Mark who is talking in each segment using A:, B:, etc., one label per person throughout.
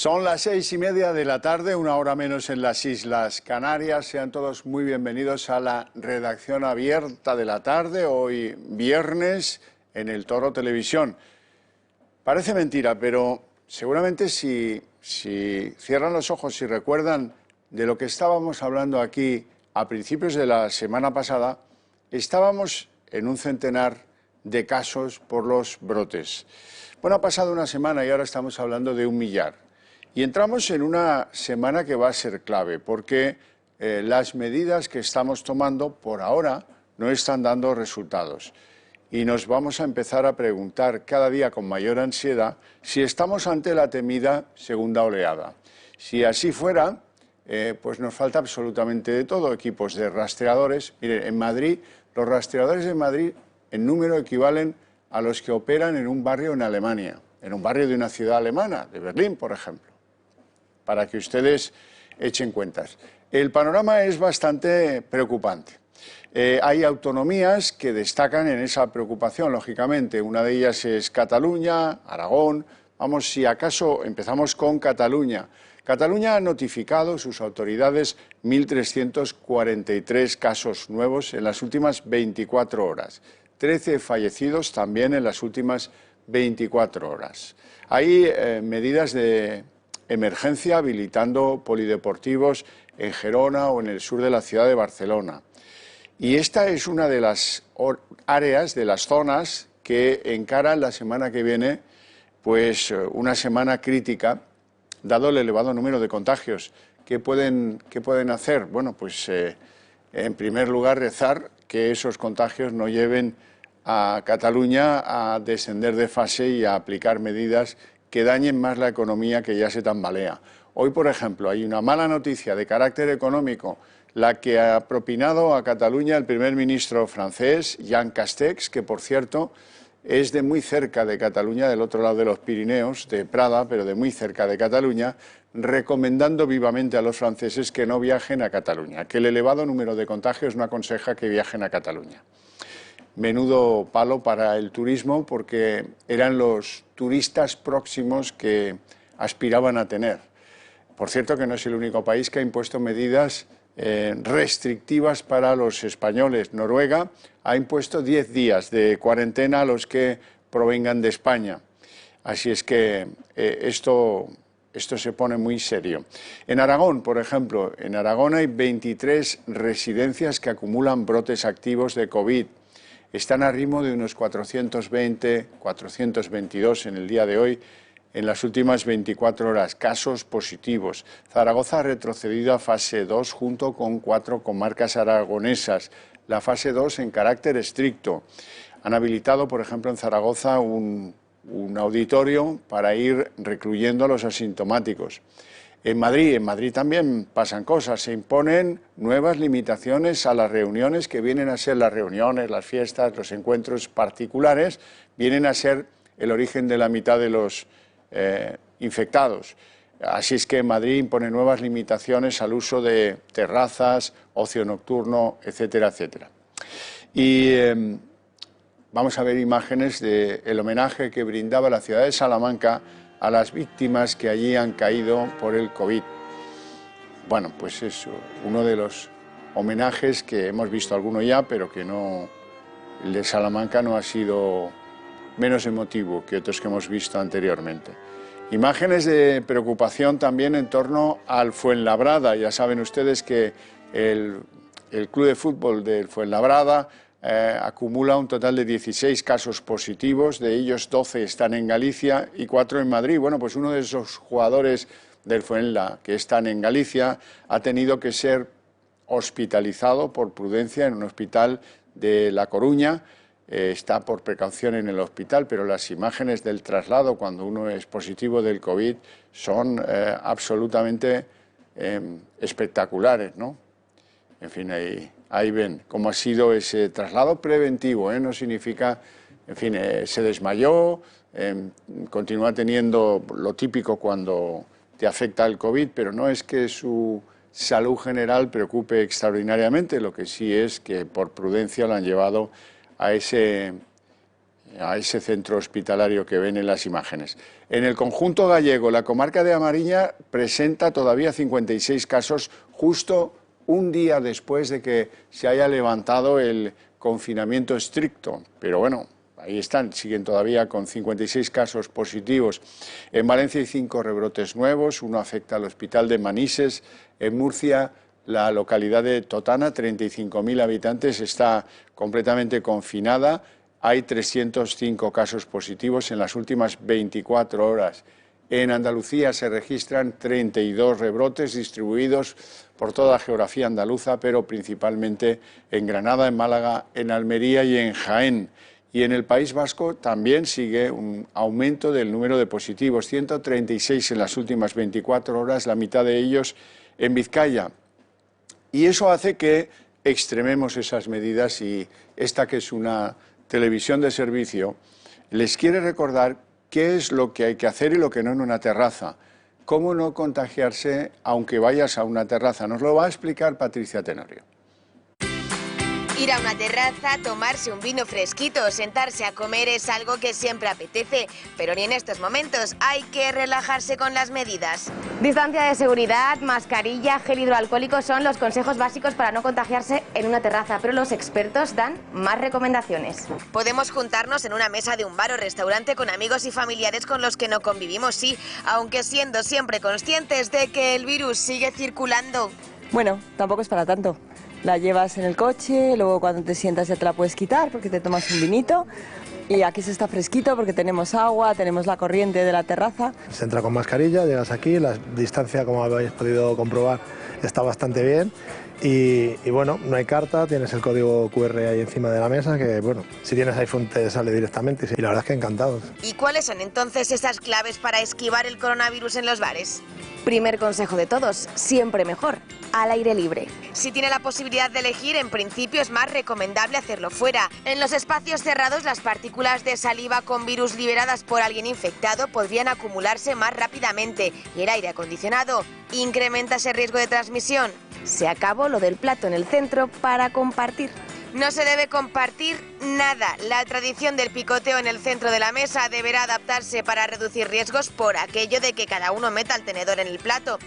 A: Son las 6:30 de la tarde, una hora menos en las Islas Canarias. Sean todos muy bienvenidos a la redacción abierta de la tarde, hoy viernes, en El Toro Televisión. Parece mentira, pero seguramente si cierran los ojos y recuerdan de lo que estábamos hablando aquí a principios de la semana pasada, estábamos en un centenar de casos por los brotes. Bueno, ha pasado una semana y ahora estamos hablando de 1 millar. Y entramos en una semana que va a ser clave, porque las medidas que estamos tomando por ahora no están dando resultados. Y nos vamos a empezar a preguntar cada día con mayor ansiedad si estamos ante la temida segunda oleada. Si así fuera, pues nos falta absolutamente de todo. Equipos de rastreadores. Miren, en Madrid, los rastreadores de Madrid en número equivalen a los que operan en un barrio en Alemania, en un barrio de una ciudad alemana, de Berlín, por ejemplo, para que ustedes echen cuentas. El panorama es bastante preocupante. Hay autonomías que destacan en esa preocupación, lógicamente. Una de ellas es Cataluña, Aragón. Vamos, si acaso empezamos con Cataluña. Cataluña ha notificado, sus autoridades, 1.343 casos nuevos en las últimas 24 horas. 13 fallecidos también en las últimas 24 horas. Hay medidas de emergencia habilitando polideportivos en Gerona o en el sur de la ciudad de Barcelona. Y esta es una de las áreas, de las zonas que encaran la semana que viene, pues una semana crítica, dado el elevado número de contagios. ¿Qué pueden hacer? Bueno, pues en primer lugar rezar que esos contagios no lleven a Cataluña a descender de fase y a aplicar medidas que dañen más la economía que ya se tambalea. Hoy, por ejemplo, hay una mala noticia de carácter económico, la que ha propinado a Cataluña el primer ministro francés, Jean Castex, que por cierto es de muy cerca de Cataluña, del otro lado de los Pirineos, de Prada, pero de muy cerca de Cataluña, recomendando vivamente a los franceses que no viajen a Cataluña, que el elevado número de contagios no aconseja que viajen a Cataluña. Menudo palo para el turismo, porque eran los turistas próximos que aspiraban a tener. Por cierto, que no es el único país que ha impuesto medidas restrictivas para los españoles. Noruega ha impuesto 10 días de cuarentena a los que provengan de España. Así es que esto se pone muy serio. En Aragón, por ejemplo, en Aragón hay 23 residencias que acumulan brotes activos de COVID. Están a ritmo de unos 420, 422 en el día de hoy, en las últimas 24 horas, casos positivos. Zaragoza ha retrocedido a fase 2 junto con 4 comarcas aragonesas, la fase 2 en carácter estricto. Han habilitado, por ejemplo, en Zaragoza un auditorio para ir recluyendo a los asintomáticos. En Madrid también pasan cosas, se imponen nuevas limitaciones a las reuniones que vienen a ser las reuniones, las fiestas, los encuentros particulares, vienen a ser el origen de la mitad de los infectados. Así es que Madrid impone nuevas limitaciones al uso de terrazas, ocio nocturno, etcétera, etcétera. Y vamos a ver imágenes del homenaje que brindaba la ciudad de Salamanca a las víctimas que allí han caído por el COVID. Bueno, pues es uno de los homenajes que hemos visto alguno ya, pero que no, el de Salamanca no ha sido menos emotivo que otros que hemos visto anteriormente. Imágenes de preocupación también en torno al Fuenlabrada. Ya saben ustedes que el club de fútbol del Fuenlabrada acumula un total de 16 casos positivos, de ellos 12 están en Galicia y 4 en Madrid. Bueno, pues uno de esos jugadores del Fuenla que están en Galicia ha tenido que ser hospitalizado por prudencia en un hospital de La Coruña. Está por precaución en el hospital, pero las imágenes del traslado cuando uno es positivo del COVID son absolutamente espectaculares, ¿no? En fin, ahí ven cómo ha sido ese traslado preventivo, no significa, en fin, se desmayó, continúa teniendo lo típico cuando te afecta el COVID, pero no es que su salud general preocupe extraordinariamente, lo que sí es que por prudencia lo han llevado a ese a ese centro hospitalario que ven en las imágenes. En el conjunto gallego, la comarca de A Mariña presenta todavía 56 casos justo un día después de que se haya levantado el confinamiento estricto. Pero bueno, ahí están, siguen todavía con 56 casos positivos. En Valencia hay 5 rebrotes nuevos, uno afecta al hospital de Manises. En Murcia, la localidad de Totana, 35.000 habitantes, está completamente confinada. Hay 305 casos positivos en las últimas 24 horas. En Andalucía se registran 32 rebrotes distribuidos por toda la geografía andaluza, pero principalmente en Granada, en Málaga, en Almería y en Jaén. Y en el País Vasco también sigue un aumento del número de positivos, 136 en las últimas 24 horas, la mitad de ellos en Vizcaya. Y eso hace que extrememos esas medidas, y esta, que es una televisión de servicio, les quiere recordar qué es lo que hay que hacer y lo que no en una terraza. Cómo no contagiarse aunque vayas a una terraza. Nos lo va a explicar Patricia Tenorio.
B: Ir a una terraza, tomarse un vino fresquito o sentarse a comer es algo que siempre apetece, pero ni en estos momentos hay que relajarse con las medidas.
C: Distancia de seguridad, mascarilla, gel hidroalcohólico son los consejos básicos para no contagiarse en una terraza, pero los expertos dan más recomendaciones.
B: Podemos juntarnos en una mesa de un bar o restaurante con amigos y familiares con los que no convivimos, sí, aunque siendo siempre conscientes de que el virus sigue circulando.
D: Bueno, tampoco es para tanto. La llevas en el coche, luego cuando te sientas ya te la puedes quitar porque te tomas un vinito. Y aquí se está fresquito porque tenemos agua, tenemos la corriente de la terraza.
E: Se entra con mascarilla, llegas aquí, la distancia, como habéis podido comprobar, está bastante bien. Y bueno, no hay carta, tienes el código QR ahí encima de la mesa, que bueno, si tienes iPhone te sale directamente, y la verdad es que encantados.
B: ¿Y cuáles son entonces esas claves para esquivar el coronavirus en los bares?
C: Primer consejo de todos, siempre mejor, al aire libre.
B: Si tiene la posibilidad de elegir, en principio es más recomendable hacerlo fuera. En los espacios cerrados, las partículas de saliva con virus liberadas por alguien infectado podrían acumularse más rápidamente, y el aire acondicionado incrementa ese riesgo de transmisión.
C: Se acabó lo del plato en el centro para compartir.
B: No se debe compartir nada. La tradición del picoteo en el centro de la mesa deberá adaptarse para reducir riesgos por aquello de que cada uno meta el tenedor en el plato.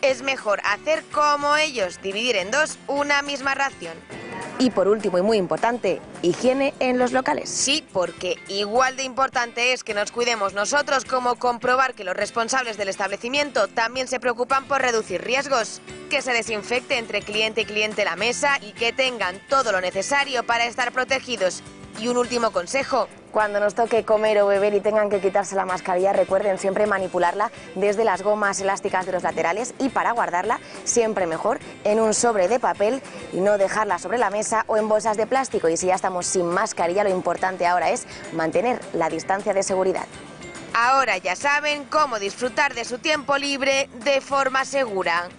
B: Es mejor hacer como ellos, dividir en dos una misma ración.
C: Y por último y muy importante, higiene en los locales.
B: Sí, porque igual de importante es que nos cuidemos nosotros como comprobar que los responsables del establecimiento también se preocupan por reducir riesgos. Que se desinfecte entre cliente y cliente la mesa y que tengan todo lo necesario para estar protegidos. Y un último consejo.
C: Cuando nos toque comer o beber y tengan que quitarse la mascarilla, recuerden siempre manipularla desde las gomas elásticas de los laterales, y para guardarla, siempre mejor, en un sobre de papel y no dejarla sobre la mesa o en bolsas de plástico. Y si ya estamos sin mascarilla, lo importante ahora es mantener la distancia de seguridad.
B: Ahora ya saben cómo disfrutar de su tiempo libre de forma segura.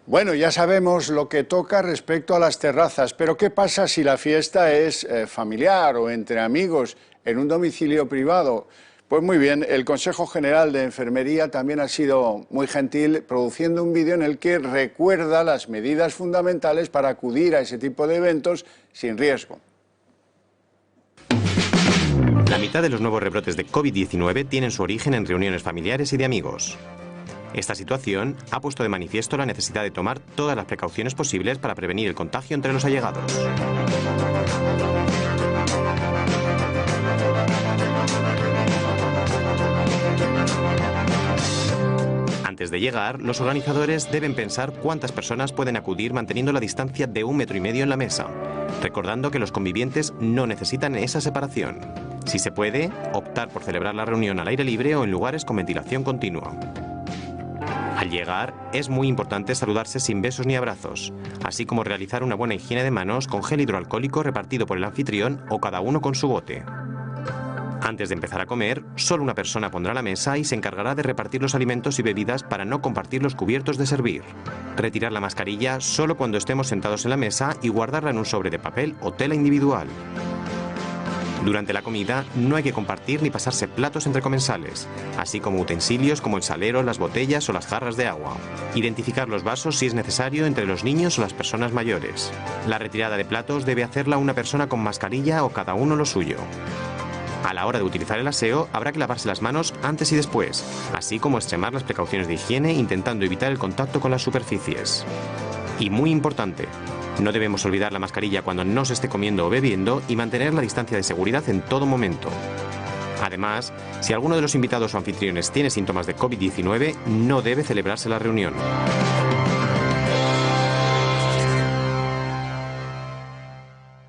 A: Bueno, ya sabemos lo que toca respecto a las terrazas, pero ¿qué pasa si la fiesta es familiar o entre amigos en un domicilio privado? Pues muy bien, el Consejo General de Enfermería también ha sido muy gentil produciendo un vídeo en el que recuerda las medidas fundamentales para acudir a ese tipo de eventos sin riesgo.
F: La mitad de los nuevos rebrotes de COVID-19 tienen su origen en reuniones familiares y de amigos. Esta situación ha puesto de manifiesto la necesidad de tomar todas las precauciones posibles para prevenir el contagio entre los allegados. Antes de llegar, los organizadores deben pensar cuántas personas pueden acudir manteniendo la distancia de 1,5 metros en la mesa, recordando que los convivientes no necesitan esa separación. Si se puede, optar por celebrar la reunión al aire libre o en lugares con ventilación continua. Al llegar, es muy importante saludarse sin besos ni abrazos, así como realizar una buena higiene de manos con gel hidroalcohólico repartido por el anfitrión o cada uno con su bote. Antes de empezar a comer, solo una persona pondrá la mesa y se encargará de repartir los alimentos y bebidas para no compartir los cubiertos de servir. Retirar la mascarilla solo cuando estemos sentados en la mesa y guardarla en un sobre de papel o tela individual. Durante la comida no hay que compartir ni pasarse platos entre comensales, así como utensilios como el salero, las botellas o las jarras de agua. Identificar los vasos si es necesario entre los niños o las personas mayores. La retirada de platos debe hacerla una persona con mascarilla o cada uno lo suyo. A la hora de utilizar el aseo habrá que lavarse las manos antes y después, así como extremar las precauciones de higiene intentando evitar el contacto con las superficies. Y muy importante, no debemos olvidar la mascarilla cuando no se esté comiendo o bebiendo y mantener la distancia de seguridad en todo momento. Además, si alguno de los invitados o anfitriones tiene síntomas de COVID-19, no debe celebrarse la reunión.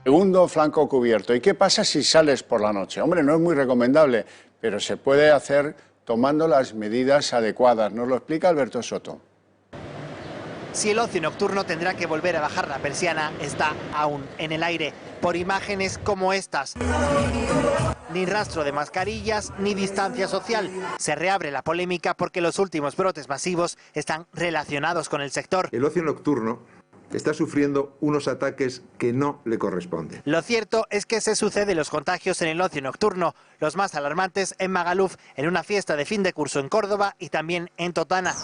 A: Segundo flanco cubierto. ¿Y qué pasa si sales por la noche? Hombre, no es muy recomendable, pero se puede hacer tomando las medidas adecuadas. Nos lo explica Alberto Soto.
G: Si el ocio nocturno tendrá que volver a bajar la persiana, está aún en el aire, por imágenes como estas. Ni rastro de mascarillas, ni distancia social. Se reabre la polémica porque los últimos brotes masivos están relacionados con el sector.
H: El ocio nocturno está sufriendo unos ataques que no le corresponden.
G: Lo cierto es que se suceden los contagios en el ocio nocturno, los más alarmantes en Magaluf, en una fiesta de fin de curso en Córdoba y también en Totana,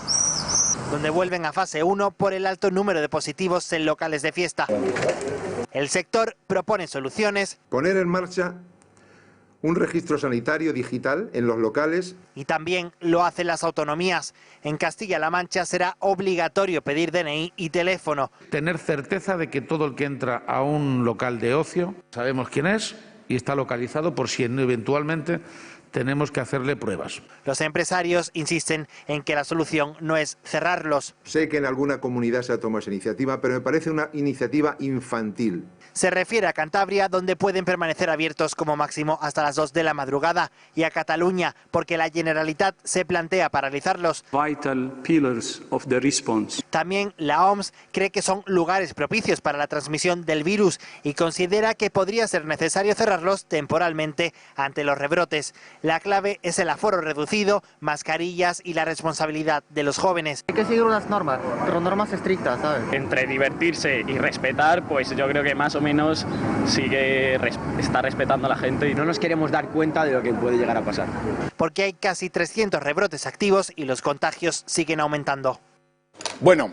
G: donde vuelven a fase 1 por el alto número de positivos en locales de fiesta. El sector propone soluciones.
H: Poner en marcha un registro sanitario digital en los locales.
G: Y también lo hacen las autonomías. En Castilla-La Mancha será obligatorio pedir DNI y teléfono.
I: Tener certeza de que todo el que entra a un local de ocio, sabemos quién es y está localizado por si eventualmente tenemos que hacerle pruebas.
G: Los empresarios insisten en que la solución no es cerrarlos.
H: Sé que en alguna comunidad se ha tomado esa iniciativa, pero me parece una iniciativa infantil.
G: Se refiere a Cantabria, donde pueden permanecer abiertos como máximo hasta las 2 de la madrugada, y a Cataluña, porque la Generalitat se plantea paralizarlos. También la OMS cree que son lugares propicios para la transmisión del virus y considera que podría ser necesario cerrarlos temporalmente ante los rebrotes. La clave es el aforo reducido, mascarillas y la responsabilidad de los jóvenes.
J: Hay que seguir unas normas, pero normas estrictas, ¿sabes?
K: Entre divertirse y respetar, pues yo creo que más o menos está respetando a la gente. Y
J: no nos queremos dar cuenta de lo que puede llegar a pasar.
G: Porque hay casi 300 rebrotes activos y los contagios siguen aumentando.
A: Bueno,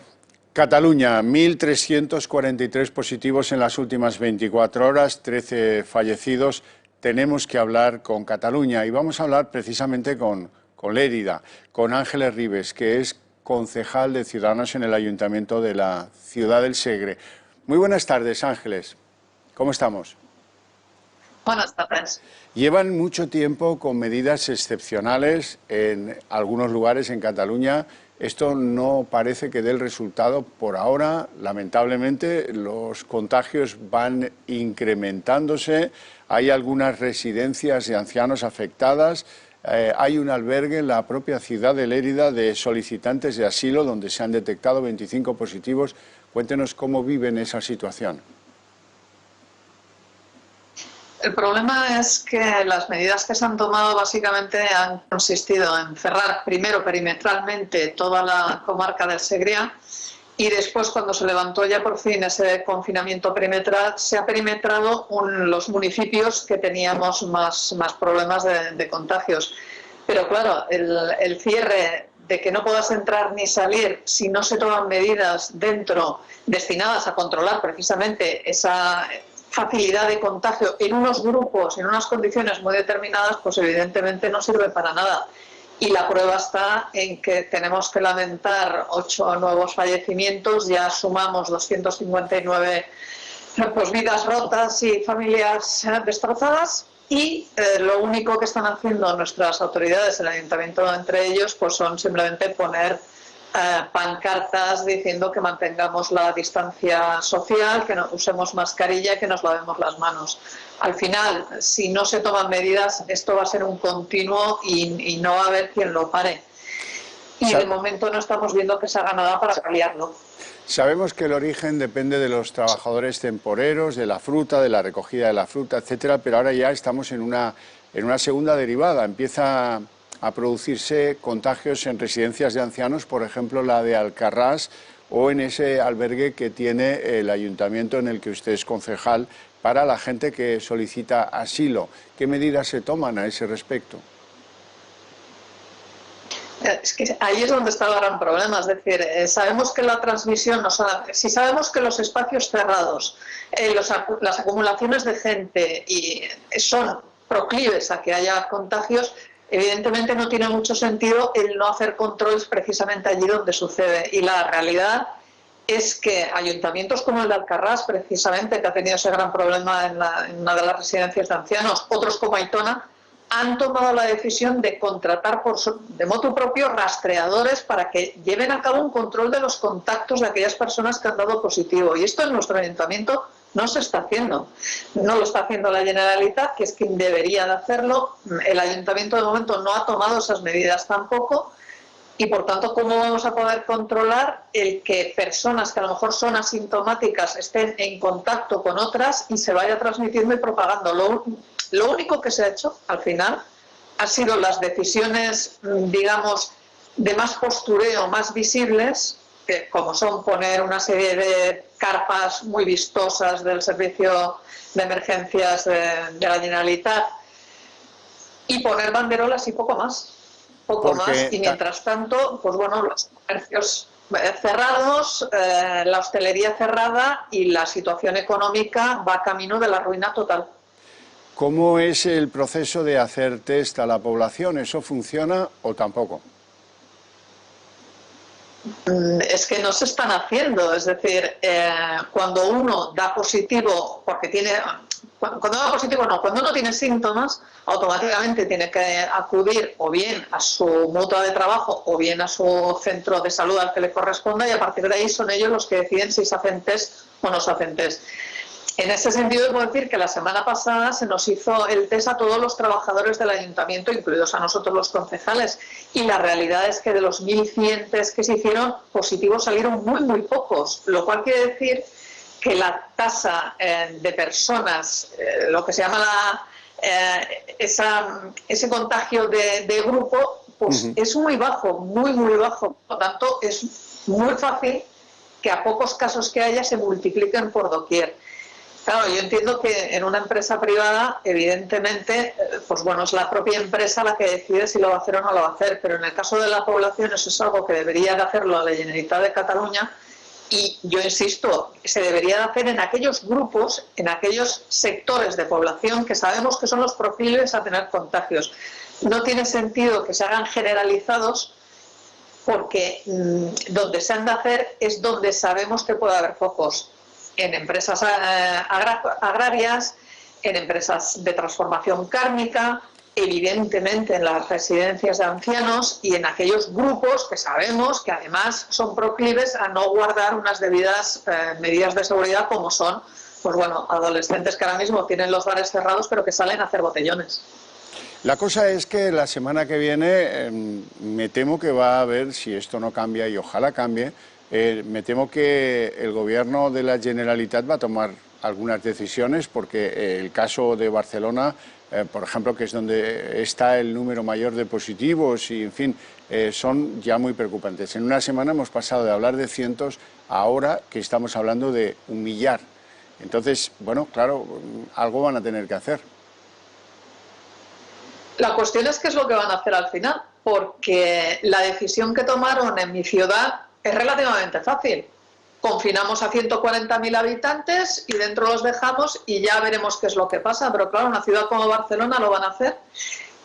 A: Cataluña, 1.343 positivos en las últimas 24 horas, 13 fallecidos. Tenemos que hablar con Cataluña y vamos a hablar precisamente con Lérida, con Ángeles Ribes, que es concejal de Ciudadanos en el Ayuntamiento de la ciudad del Segre. Muy buenas tardes, Ángeles. ¿Cómo estamos?
L: Buenas tardes.
A: Llevan mucho tiempo con medidas excepcionales en algunos lugares en Cataluña. Esto no parece que dé el resultado por ahora. Lamentablemente, los contagios van incrementándose. Hay algunas residencias de ancianos afectadas. Hay un albergue en la propia ciudad de Lérida de solicitantes de asilo donde se han detectado 25 positivos. Cuéntenos cómo viven esa situación.
L: El problema es que las medidas que se han tomado básicamente han consistido en cerrar primero perimetralmente toda la comarca del Segrià y después, cuando se levantó ya por fin ese confinamiento perimetral, se ha perimetrado los municipios que teníamos más problemas de contagios. Pero claro, el cierre de que no puedas entrar ni salir si no se toman medidas dentro destinadas a controlar precisamente esa facilidad de contagio en unos grupos, en unas condiciones muy determinadas, pues evidentemente no sirve para nada. Y la prueba está en que tenemos que lamentar 8 nuevos fallecimientos, ya sumamos 259 pues, vidas rotas y familias destrozadas. Y lo único que están haciendo nuestras autoridades, el ayuntamiento entre ellos, pues son simplemente poner pancartas diciendo que mantengamos la distancia social, que no usemos mascarilla, que nos lavemos las manos. Al final, si no se toman medidas, esto va a ser un continuo y no va a haber quien lo pare. Y de momento no estamos viendo que se haga nada para paliarlo.
A: Sabemos que el origen depende de los trabajadores temporeros, de la fruta, de la recogida de la fruta, etcétera, pero ahora ya estamos en una segunda derivada. Empieza a producirse contagios en residencias de ancianos, por ejemplo la de Alcarrás, o en ese albergue que tiene el ayuntamiento en el que usted es concejal, para la gente que solicita asilo. ¿Qué medidas se toman a ese respecto?
L: Es que ahí es donde está el gran problema, es decir, sabemos que la transmisión, si sabemos que los espacios cerrados, las acumulaciones de gente son proclives a que haya contagios, evidentemente no tiene mucho sentido el no hacer controles precisamente allí donde sucede. Y la realidad es que ayuntamientos como el de Alcarrás, precisamente, que ha tenido ese gran problema en una de las residencias de ancianos, otros como Aitona, han tomado la decisión de contratar de motu propio rastreadores para que lleven a cabo un control de los contactos de aquellas personas que han dado positivo. Y esto en nuestro ayuntamiento no se está haciendo. No lo está haciendo la Generalitat, que es quien debería de hacerlo. El ayuntamiento de momento no ha tomado esas medidas tampoco. Y por tanto, ¿cómo vamos a poder controlar el que personas que a lo mejor son asintomáticas estén en contacto con otras y se vaya transmitiendo y propagando? Lo único que se ha hecho al final ha sido las decisiones, digamos, de más postureo, más visibles, como son poner una serie de carpas muy vistosas del servicio de emergencias de la Generalitat y poner banderolas y poco más. Y mientras tanto, pues bueno, los comercios cerrados, la hostelería cerrada y la situación económica va camino de la ruina total.
A: ¿Cómo es el proceso de hacer test a la población? ¿Eso funciona o tampoco?
L: Es que no se están haciendo, es decir, cuando uno da positivo, porque tiene... Cuando da positivo no, cuando uno tiene síntomas, automáticamente tiene que acudir o bien a su mutua de trabajo o bien a su centro de salud al que le corresponda, y a partir de ahí son ellos los que deciden si se hacen test o no se hacen test. En ese sentido, debo decir que la semana pasada se nos hizo el test a todos los trabajadores del ayuntamiento, incluidos a nosotros los concejales, y la realidad es que de los 1.100 test que se hicieron, positivos salieron muy pocos, lo cual quiere decir que la tasa de personas, lo que se llama ese contagio de grupo, pues es muy bajo, muy bajo. Por lo tanto, es muy fácil que a pocos casos que haya se multipliquen por doquier. Claro, yo entiendo que en una empresa privada, evidentemente, pues bueno, es la propia empresa la que decide si lo va a hacer o no lo va a hacer, pero en el caso de la población eso es algo que debería de hacerlo la Generalitat de Cataluña. Y yo insisto, se debería de hacer en aquellos grupos, en aquellos sectores de población que sabemos que son los proclives a tener contagios. No tiene sentido que se hagan generalizados porque donde se han de hacer es donde sabemos que puede haber focos. En empresas agrarias, en empresas de transformación cárnica, evidentemente en las residencias de ancianos y en aquellos grupos que sabemos que además son proclives a no guardar unas debidas medidas de seguridad, como son, pues bueno, adolescentes que ahora mismo tienen los bares cerrados pero que salen a hacer botellones.
A: La cosa es que la semana que viene me temo que va a haber, si esto no cambia y ojalá cambie, me temo que el gobierno de la Generalitat va a tomar algunas decisiones porque el caso de Barcelona, por ejemplo, que es donde está el número mayor de positivos y, en fin, son ya muy preocupantes. En una semana hemos pasado de hablar de cientos a ahora que estamos hablando de 1 millar. Entonces, bueno, claro, algo van a tener que hacer.
L: La cuestión es qué es lo que van a hacer al final, porque la decisión que tomaron en mi ciudad es relativamente fácil. Confinamos a 140.000 habitantes y dentro los dejamos y ya veremos qué es lo que pasa. Pero claro, una ciudad como Barcelona lo van a hacer.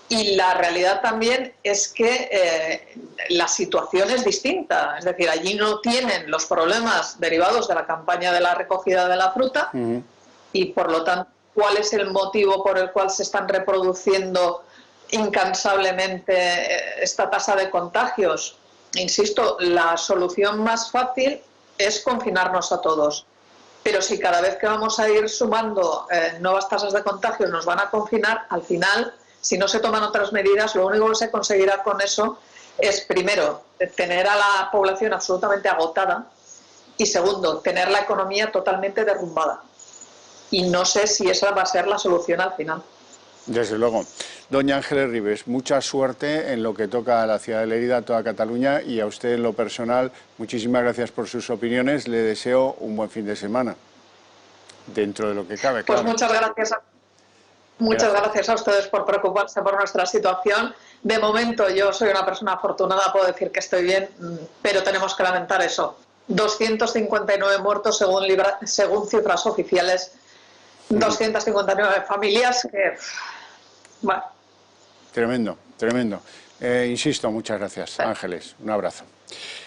L: Y la realidad también es que la situación es distinta. Es decir, allí no tienen los problemas derivados de la campaña de la recogida de la fruta y por lo tanto, ¿cuál es el motivo por el cual se están reproduciendo incansablemente esta tasa de contagios? Insisto, la solución más fácil es confinarnos a todos. Pero si cada vez que vamos a ir sumando nuevas tasas de contagio nos van a confinar, al final, si no se toman otras medidas, lo único que se conseguirá con eso es, primero, tener a la población absolutamente agotada y, segundo, tener la economía totalmente derrumbada. Y no sé si esa va a ser la solución al final.
A: Desde luego. Doña Ángeles Ribes, mucha suerte en lo que toca a la ciudad de Lérida, a toda Cataluña, y a usted en lo personal, muchísimas gracias por sus opiniones. Le deseo un buen fin de semana. dentro de lo que cabe.
L: Pues
A: claro.
L: muchas gracias a ustedes por preocuparse por nuestra situación. De momento yo soy una persona afortunada, puedo decir que estoy bien, pero tenemos que lamentar eso. 259 muertos según cifras oficiales, 259 familias que... Bueno.
A: Tremendo, tremendo. Insisto, muchas gracias, Ángeles. Un abrazo.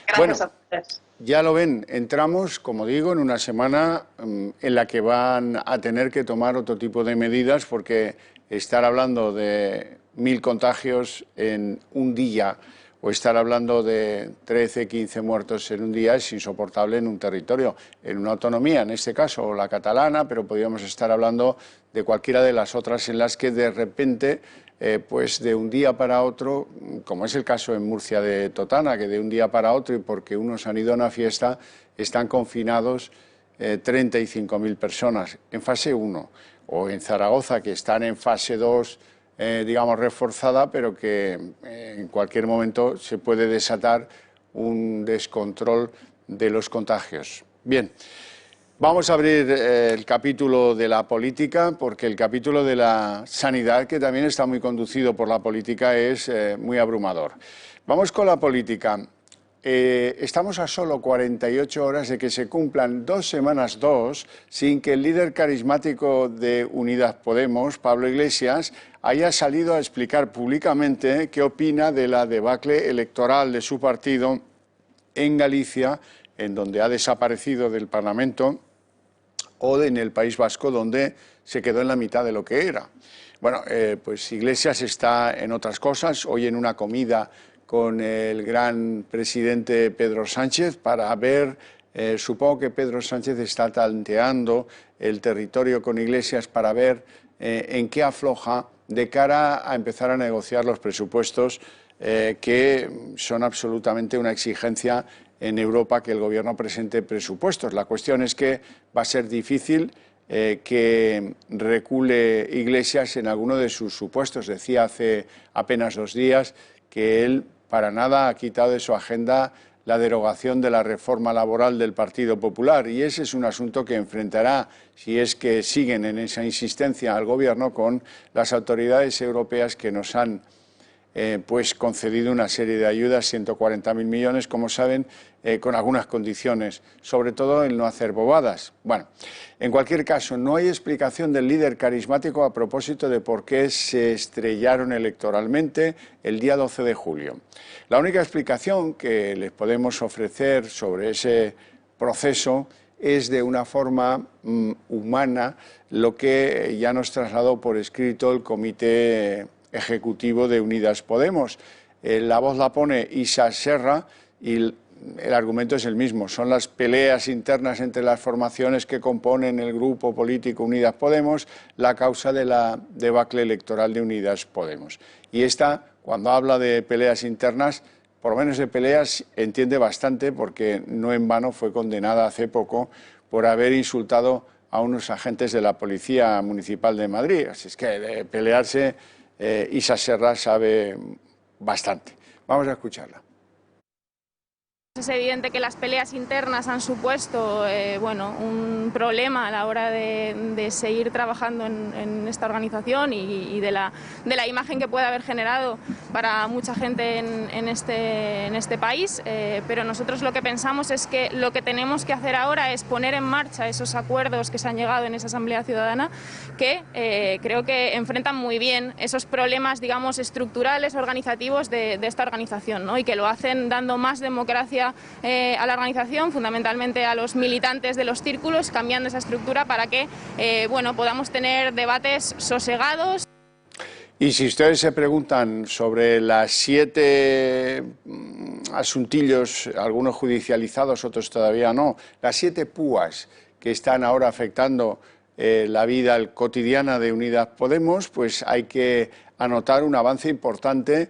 L: Gracias a ustedes.
A: Ya lo ven, entramos, como digo, en una semana en la que van a tener que tomar otro tipo de medidas, porque estar hablando de 1000 contagios en un día o estar hablando de 13, 15 muertos en un día es insoportable en un territorio, en una autonomía, en este caso la catalana, pero podríamos estar hablando de cualquiera de las otras en las que de repente, pues de un día para otro, como es el caso en Murcia de Totana, que de un día para otro y porque unos han ido a una fiesta, están confinados 35.000 personas en fase 1, o en Zaragoza, que están en fase 2, digamos, reforzada, pero que en cualquier momento se puede desatar un descontrol de los contagios. Bien, vamos a abrir el capítulo de la política, porque el capítulo de la sanidad, que también está muy conducido por la política, es muy abrumador. Vamos con la política. Estamos a solo 48 horas de que se cumplan 2 semanas sin que el líder carismático de Unidas Podemos, Pablo Iglesias, haya salido a explicar públicamente qué opina de la debacle electoral de su partido en Galicia, en donde ha desaparecido del Parlamento, o en el País Vasco, donde se quedó en la mitad de lo que era. Bueno, pues Iglesias está en otras cosas, hoy en una comida con el gran presidente Pedro Sánchez para ver, supongo que Pedro Sánchez está tanteando el territorio con Iglesias para ver en qué afloja de cara a empezar a negociar los presupuestos que son absolutamente una exigencia en Europa que el Gobierno presente presupuestos. La cuestión es que va a ser difícil que recule Iglesias en alguno de sus supuestos. Decía hace apenas 2 días que él para nada ha quitado de su agenda la derogación de la reforma laboral del Partido Popular, y ese es un asunto que enfrentará, si es que siguen en esa insistencia al Gobierno, con las autoridades europeas que nos han pues concedido una serie de ayudas, 140.000 millones, como saben, con algunas condiciones, sobre todo el no hacer bobadas. Bueno, en cualquier caso, no hay explicación del líder carismático a propósito de por qué se estrellaron electoralmente el día 12 de julio. La única explicación que les podemos ofrecer sobre ese proceso es de una forma humana lo que ya nos trasladó por escrito el Comité Ejecutivo de Unidas Podemos. La voz la pone Isa Serra y el argumento es el mismo. Son las peleas internas entre las formaciones que componen el grupo político Unidas Podemos la causa de la debacle electoral de Unidas Podemos. Y esta, cuando habla de peleas internas, por lo menos de peleas entiende bastante, porque no en vano fue condenada hace poco por haber insultado a unos agentes de la Policía Municipal de Madrid. Así es que de pelearse Isa Serra sabe bastante. Vamos a escucharla.
M: Es evidente que las peleas internas han supuesto bueno, un problema a la hora de seguir trabajando en esta organización y de la imagen que puede haber generado para mucha gente en este país, pero nosotros lo que pensamos es que lo que tenemos que hacer ahora es poner en marcha esos acuerdos que se han llegado en esa Asamblea Ciudadana, que creo que enfrentan muy bien esos problemas, digamos, estructurales, organizativos de esta organización, ¿no? Y que lo hacen dando más democracia a la organización, fundamentalmente a los militantes de los círculos, cambiando esa estructura para que bueno, podamos tener debates sosegados.
A: Y si ustedes se preguntan sobre las 7 asuntillos, algunos judicializados, otros todavía no, las 7 púas que están ahora afectando la vida cotidiana de Unidas Podemos, pues hay que anotar un avance importante.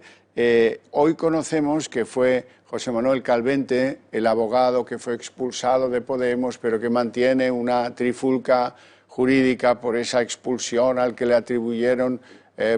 A: Hoy conocemos que fue José Manuel Calvente, el abogado que fue expulsado de Podemos, pero que mantiene una trifulca jurídica por esa expulsión al que le atribuyeron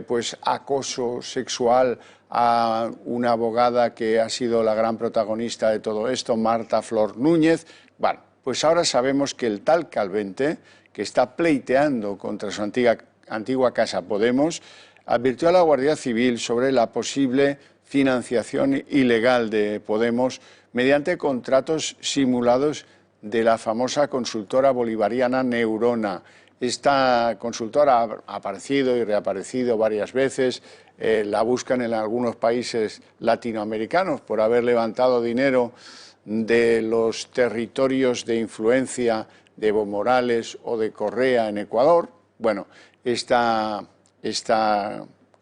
A: pues acoso sexual a una abogada que ha sido la gran protagonista de todo esto, Marta Flor Núñez. Bueno, pues ahora sabemos que el tal Calvente, que está pleiteando contra su antigua casa Podemos, advirtió a la Guardia Civil sobre la posible financiación ilegal de Podemos mediante contratos simulados de la famosa consultora bolivariana Neurona. Esta consultora ha aparecido y reaparecido varias veces, la buscan en algunos países latinoamericanos por haber levantado dinero de los territorios de influencia de Evo Morales o de Correa en Ecuador. Bueno, esta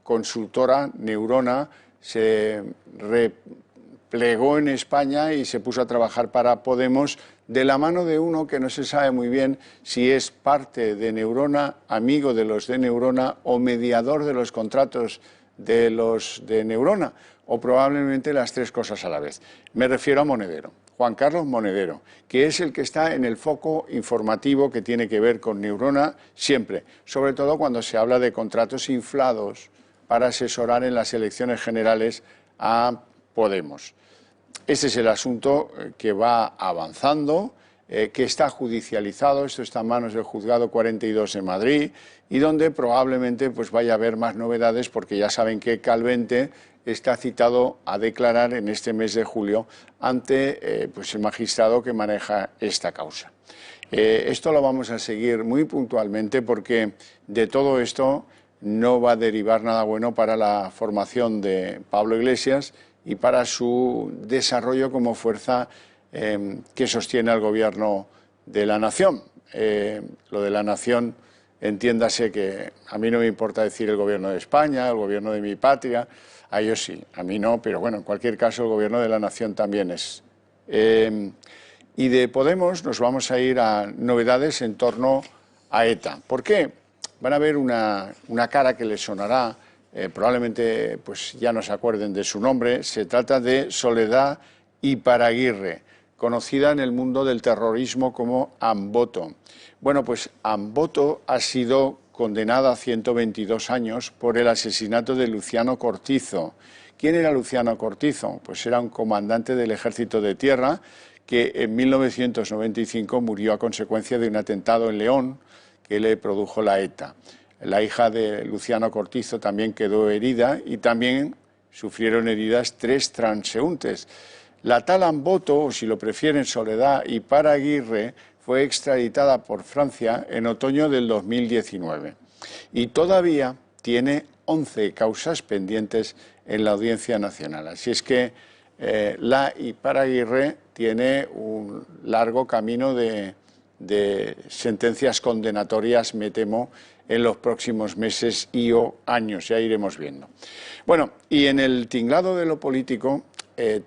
A: consultora Neurona se replegó en España y se puso a trabajar para Podemos de la mano de uno que no se sabe muy bien si es parte de Neurona, amigo de los de Neurona o mediador de los contratos de los de Neurona, o probablemente las tres cosas a la vez. Me refiero a Monedero, Juan Carlos Monedero, que es el que está en el foco informativo que tiene que ver con Neurona siempre, sobre todo cuando se habla de contratos inflados para asesorar en las elecciones generales a Podemos. Ese es el asunto que va avanzando, que está judicializado, esto está en manos del Juzgado 42 de Madrid y donde probablemente pues vaya a haber más novedades porque ya saben que Calvente está citado a declarar en este mes de julio ante pues el magistrado que maneja esta causa. Esto lo vamos a seguir muy puntualmente porque de todo esto no va a derivar nada bueno para la formación de Pablo Iglesias y para su desarrollo como fuerza que sostiene al gobierno de la nación. Lo de la nación, entiéndase que a mí no me importa decir el gobierno de España, el gobierno de mi patria, a ellos sí, a mí no, pero bueno, en cualquier caso el gobierno de la nación también es. Y de Podemos nos vamos a ir a novedades en torno a ETA. ¿Por qué? Van a ver una cara que les sonará, probablemente pues ya no se acuerden de su nombre. Se trata de Soledad Iparaguirre, conocida en el mundo del terrorismo como Amboto. Bueno, pues Amboto ha sido condenada a 122 años por el asesinato de Luciano Cortizo. ¿Quién era Luciano Cortizo? Pues era un comandante del Ejército de Tierra que en 1995 murió a consecuencia de un atentado en León que le produjo la ETA. La hija de Luciano Cortizo también quedó herida y también sufrieron heridas 3 transeúntes. La tal Amboto, o si lo prefieren Soledad Iparaguirre, fue extraditada por Francia en otoño del 2019 y todavía tiene 11 causas pendientes en la Audiencia Nacional. Así es que la Iparaguirre tiene un largo camino de sentencias condenatorias, me temo, en los próximos meses y o años, ya iremos viendo. Bueno, y en el tinglado de lo político,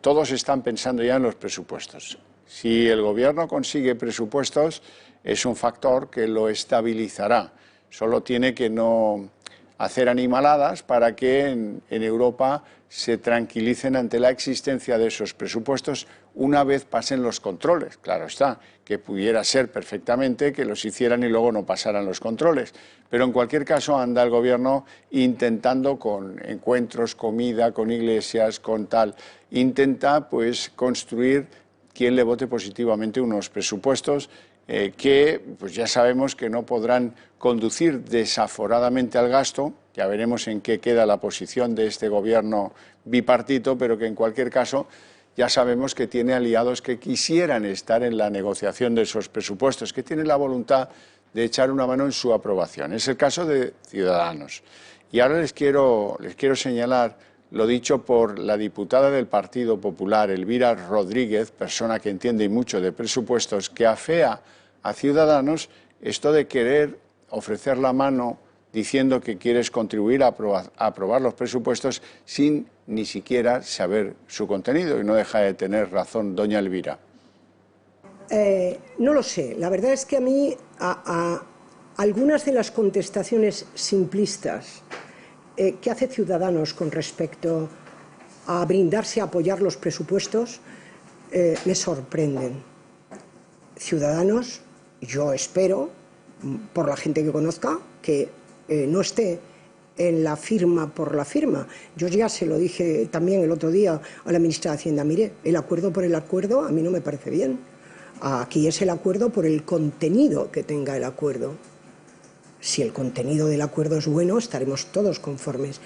A: todos están pensando ya en los presupuestos. Si el gobierno consigue presupuestos, es un factor que lo estabilizará. Solo tiene que no hacer animaladas para que en Europa se tranquilicen ante la existencia de esos presupuestos una vez pasen los controles. Claro está, que pudiera ser perfectamente que los hicieran y luego no pasaran los controles. Pero en cualquier caso anda el gobierno intentando con encuentros, comida, con iglesias, con tal, intenta pues construir quien le vote positivamente unos presupuestos que pues ya sabemos que no podrán conducir desaforadamente al gasto. Ya veremos en qué queda la posición de este gobierno bipartito, pero que en cualquier caso ya sabemos que tiene aliados que quisieran estar en la negociación de esos presupuestos, que tienen la voluntad de echar una mano en su aprobación. Es el caso de Ciudadanos. Y ahora les quiero señalar lo dicho por la diputada del Partido Popular, Elvira Rodríguez, persona que entiende mucho de presupuestos, que afea a Ciudadanos esto de querer ofrecer la mano diciendo que quieres contribuir a aprobar los presupuestos sin ni siquiera saber su contenido. Y no deja de tener razón doña Elvira.
N: No lo sé. La verdad es que a mí a algunas de las contestaciones simplistas que hace Ciudadanos con respecto a brindarse a apoyar los presupuestos me sorprenden. Ciudadanos, yo espero, por la gente que conozca, que no esté en la firma por la firma. Yo ya se lo dije también el otro día a la ministra de Hacienda. Mire, el acuerdo por el acuerdo a mí no me parece bien. Aquí es el acuerdo por el contenido que tenga el acuerdo. Si el contenido del acuerdo es bueno, estaremos todos conformes.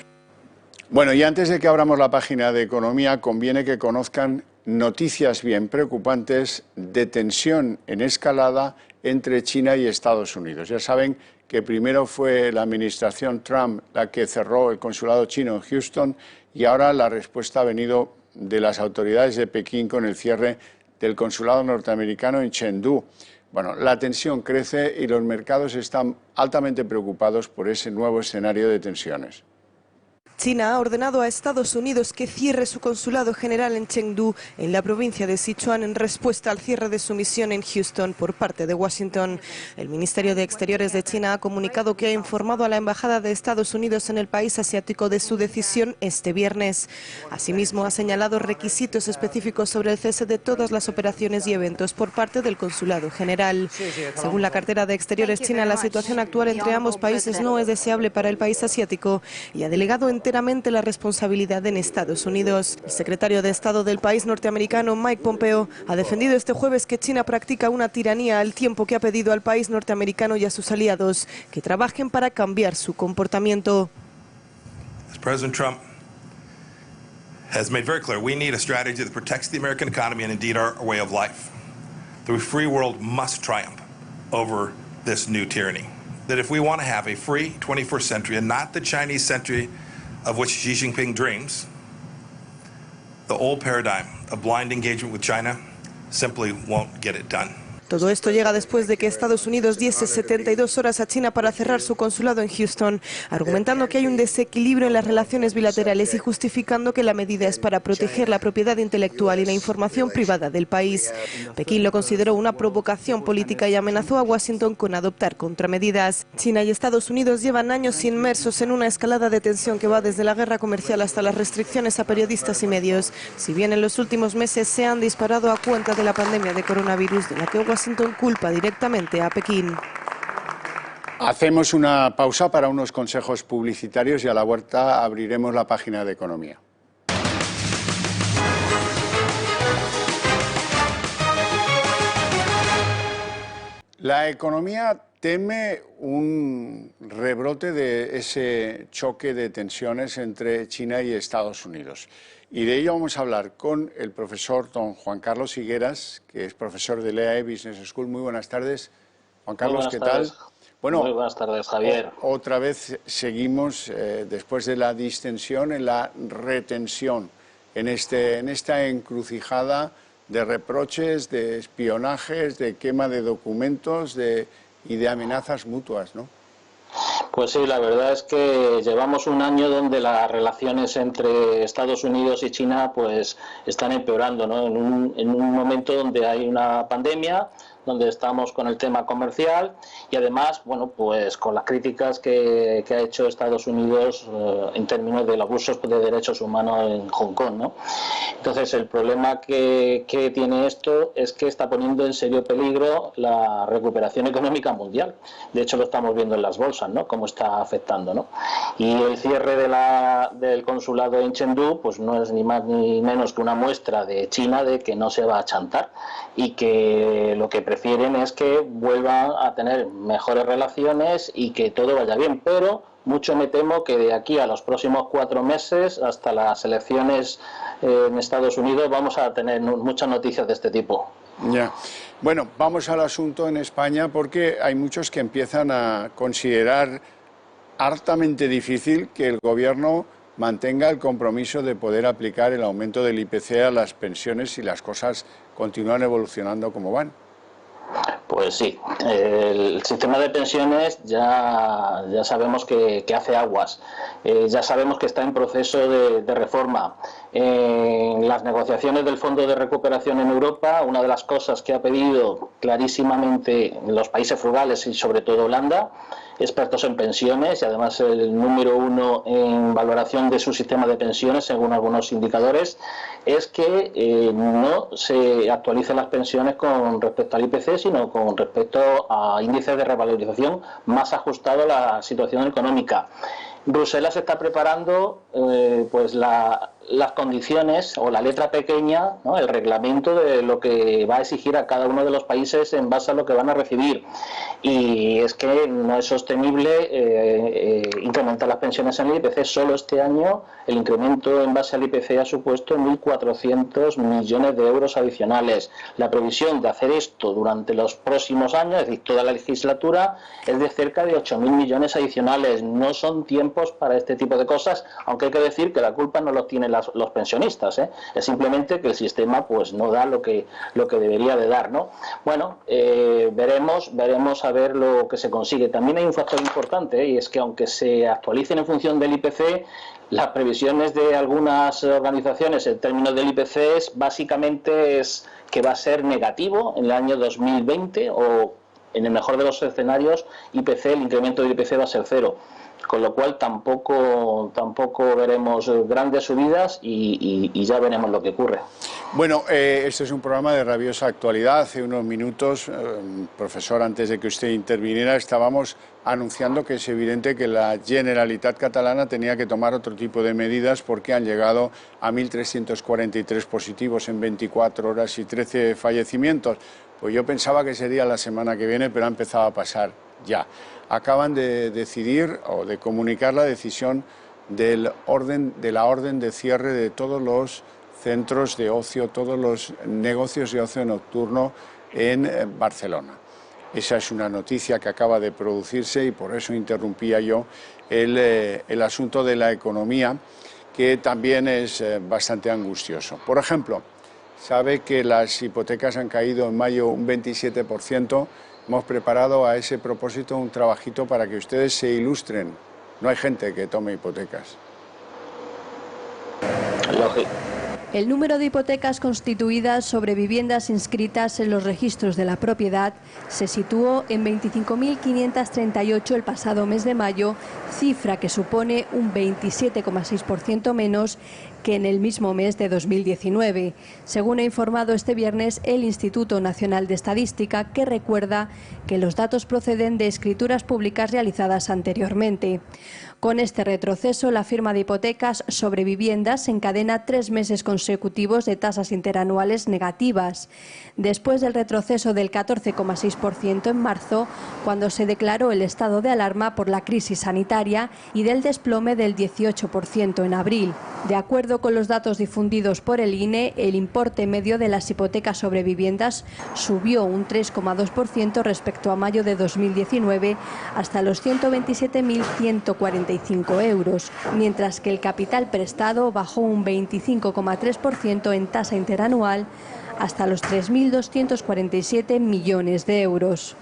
A: Bueno, y antes de que abramos la página de Economía, conviene que conozcan noticias bien preocupantes de tensión en escalada entre China y Estados Unidos. Ya saben que primero fue la administración Trump la que cerró el consulado chino en Houston y ahora la respuesta ha venido de las autoridades de Pekín con el cierre del consulado norteamericano en Chengdu. Bueno, la tensión crece y los mercados están altamente preocupados por ese nuevo escenario de tensiones.
O: China ha ordenado a Estados Unidos que cierre su consulado general en Chengdu, en la provincia de Sichuan, en respuesta al cierre de su misión en Houston por parte de Washington. El Ministerio de Exteriores de China ha comunicado que ha informado a la Embajada de Estados Unidos en el país asiático de su decisión este viernes. Asimismo, ha señalado requisitos específicos sobre el cese de todas las operaciones y eventos por parte del consulado general. Según la cartera de Exteriores china, la situación actual entre ambos países no es deseable para el país asiático y ha delegado enteramente la responsabilidad en Estados Unidos. El secretario de Estado del país norteamericano, Mike Pompeo, ha defendido este jueves que China practica una tiranía al tiempo que ha pedido al país norteamericano y a sus aliados que trabajen para cambiar su comportamiento.
P: President Trump has made very clear we need a strategy that protects the American economy and indeed our way of life. The free world must triumph over this new tyranny. That if we want to have a free 21st century and not the Chinese century of which Xi Jinping dreams, the old paradigm of blind engagement with China simply won't get it done.
O: Todo esto llega después de que Estados Unidos diese 72 horas a China para cerrar su consulado en Houston, argumentando que hay un desequilibrio en las relaciones bilaterales y justificando que la medida es para proteger la propiedad intelectual y la información privada del país. Pekín lo consideró una provocación política y amenazó a Washington con adoptar contramedidas. China y Estados Unidos llevan años inmersos en una escalada de tensión que va desde la guerra comercial hasta las restricciones a periodistas y medios. Si bien en los últimos meses se han disparado a cuenta de la pandemia de coronavirus, de la que Washington culpa directamente a Pekín.
A: Hacemos una pausa para unos consejos publicitarios y a la vuelta abriremos la página de Economía. La economía teme un rebrote de ese choque de tensiones entre China y Estados Unidos. Y de ello vamos a hablar con el profesor don Juan Carlos Higueras, que es profesor de l'EAE Business School. Muy buenas tardes. Juan Carlos, ¿qué tal?
Q: Bueno, muy buenas tardes, Javier.
A: Otra vez seguimos, después de la distensión, en la retensión, en esta encrucijada de reproches, de espionajes, de quema de documentos y de amenazas mutuas, ¿no?
Q: Pues sí, la verdad es que llevamos un año donde las relaciones entre Estados Unidos y China pues están empeorando, ¿no? En un momento donde hay una pandemia, donde estamos con el tema comercial y además, bueno, pues con las críticas que ha hecho Estados Unidos en términos de los abusos de derechos humanos en Hong Kong, ¿no? Entonces, el problema que tiene esto es que está poniendo en serio peligro la recuperación económica mundial. De hecho, lo estamos viendo en las bolsas, ¿no? Cómo está afectando, ¿no? Y el cierre del consulado en Chengdu, pues no es ni más ni menos que una muestra de China de que no se va a chantar y que lo que prefieren es que vuelvan a tener mejores relaciones y que todo vaya bien, pero mucho me temo que de aquí a los próximos 4 meses, hasta las elecciones en Estados Unidos, vamos a tener muchas noticias de este tipo.
A: Ya. Bueno, vamos al asunto en España porque hay muchos que empiezan a considerar hartamente difícil que el Gobierno mantenga el compromiso de poder aplicar el aumento del IPC a las pensiones si las cosas continúan evolucionando como van.
Q: Pues sí, el sistema de pensiones ya sabemos que hace aguas, ya sabemos que está en proceso de reforma. En las negociaciones del Fondo de Recuperación en Europa, una de las cosas que ha pedido clarísimamente los países frugales y sobre todo Holanda, expertos en pensiones y además el número 1 en valoración de su sistema de pensiones según algunos indicadores, es que no se actualicen las pensiones con respecto al IPC, sino con respecto a índices de revalorización más ajustados a la situación económica. Bruselas está preparando pues las condiciones o la letra pequeña, ¿no? El reglamento de lo que va a exigir a cada uno de los países en base a lo que van a recibir. Y es que no es sostenible incrementar las pensiones en el IPC. Solo este año el incremento en base al IPC ha supuesto 1.400 millones de euros adicionales. La previsión de hacer esto durante los próximos años, es decir, toda la legislatura, es de cerca de 8.000 millones adicionales. No son tiempos para este tipo de cosas, aunque hay que decir que la culpa no lo tienen los pensionistas, ¿eh? Es simplemente que el sistema pues no da lo que debería de dar, ¿no? Bueno, veremos a ver lo que se consigue. También hay un factor importante, y es que aunque se actualicen en función del IPC, las previsiones de algunas organizaciones en términos del IPC básicamente es que va a ser negativo en el año 2020, o en el mejor de los escenarios el incremento del IPC va a ser cero. Con lo cual tampoco veremos grandes subidas y ya veremos lo que ocurre.
A: Bueno, este es un programa de rabiosa actualidad. Hace unos minutos, profesor, antes de que usted interviniera, estábamos anunciando que es evidente que la Generalitat catalana tenía que tomar otro tipo de medidas porque han llegado a 1.343 positivos en 24 horas y 13 fallecimientos. Pues yo pensaba que sería la semana que viene, pero ha empezado a pasar ya. Acaban de decidir o de comunicar la decisión de la orden de cierre de todos los centros de ocio, todos los negocios de ocio nocturno en Barcelona. Esa es una noticia que acaba de producirse y por eso interrumpía yo el asunto de la economía, que también es bastante angustioso. Por ejemplo, sabe que las hipotecas han caído en mayo un 27%. Hemos preparado a ese propósito un trabajito para que ustedes se ilustren. No hay gente que tome hipotecas.
R: El número de hipotecas constituidas sobre viviendas inscritas en los registros de la propiedad se situó en 25.538 el pasado mes de mayo, cifra que supone un 27,6% menos que en el mismo mes de 2019, según ha informado este viernes el Instituto Nacional de Estadística, que recuerda que los datos proceden de escrituras públicas realizadas anteriormente. Con este retroceso, la firma de hipotecas sobre viviendas encadena 3 meses consecutivos de tasas interanuales negativas, después del retroceso del 14,6% en marzo, cuando se declaró el estado de alarma por la crisis sanitaria, y del desplome del 18% en abril. De acuerdo con los datos difundidos por el INE, el importe medio de las hipotecas sobre viviendas subió un 3,2% respecto a mayo de 2019 hasta los 127.145 euros, mientras que el capital prestado bajó un 25,3% en tasa interanual hasta los 3.247 millones de euros.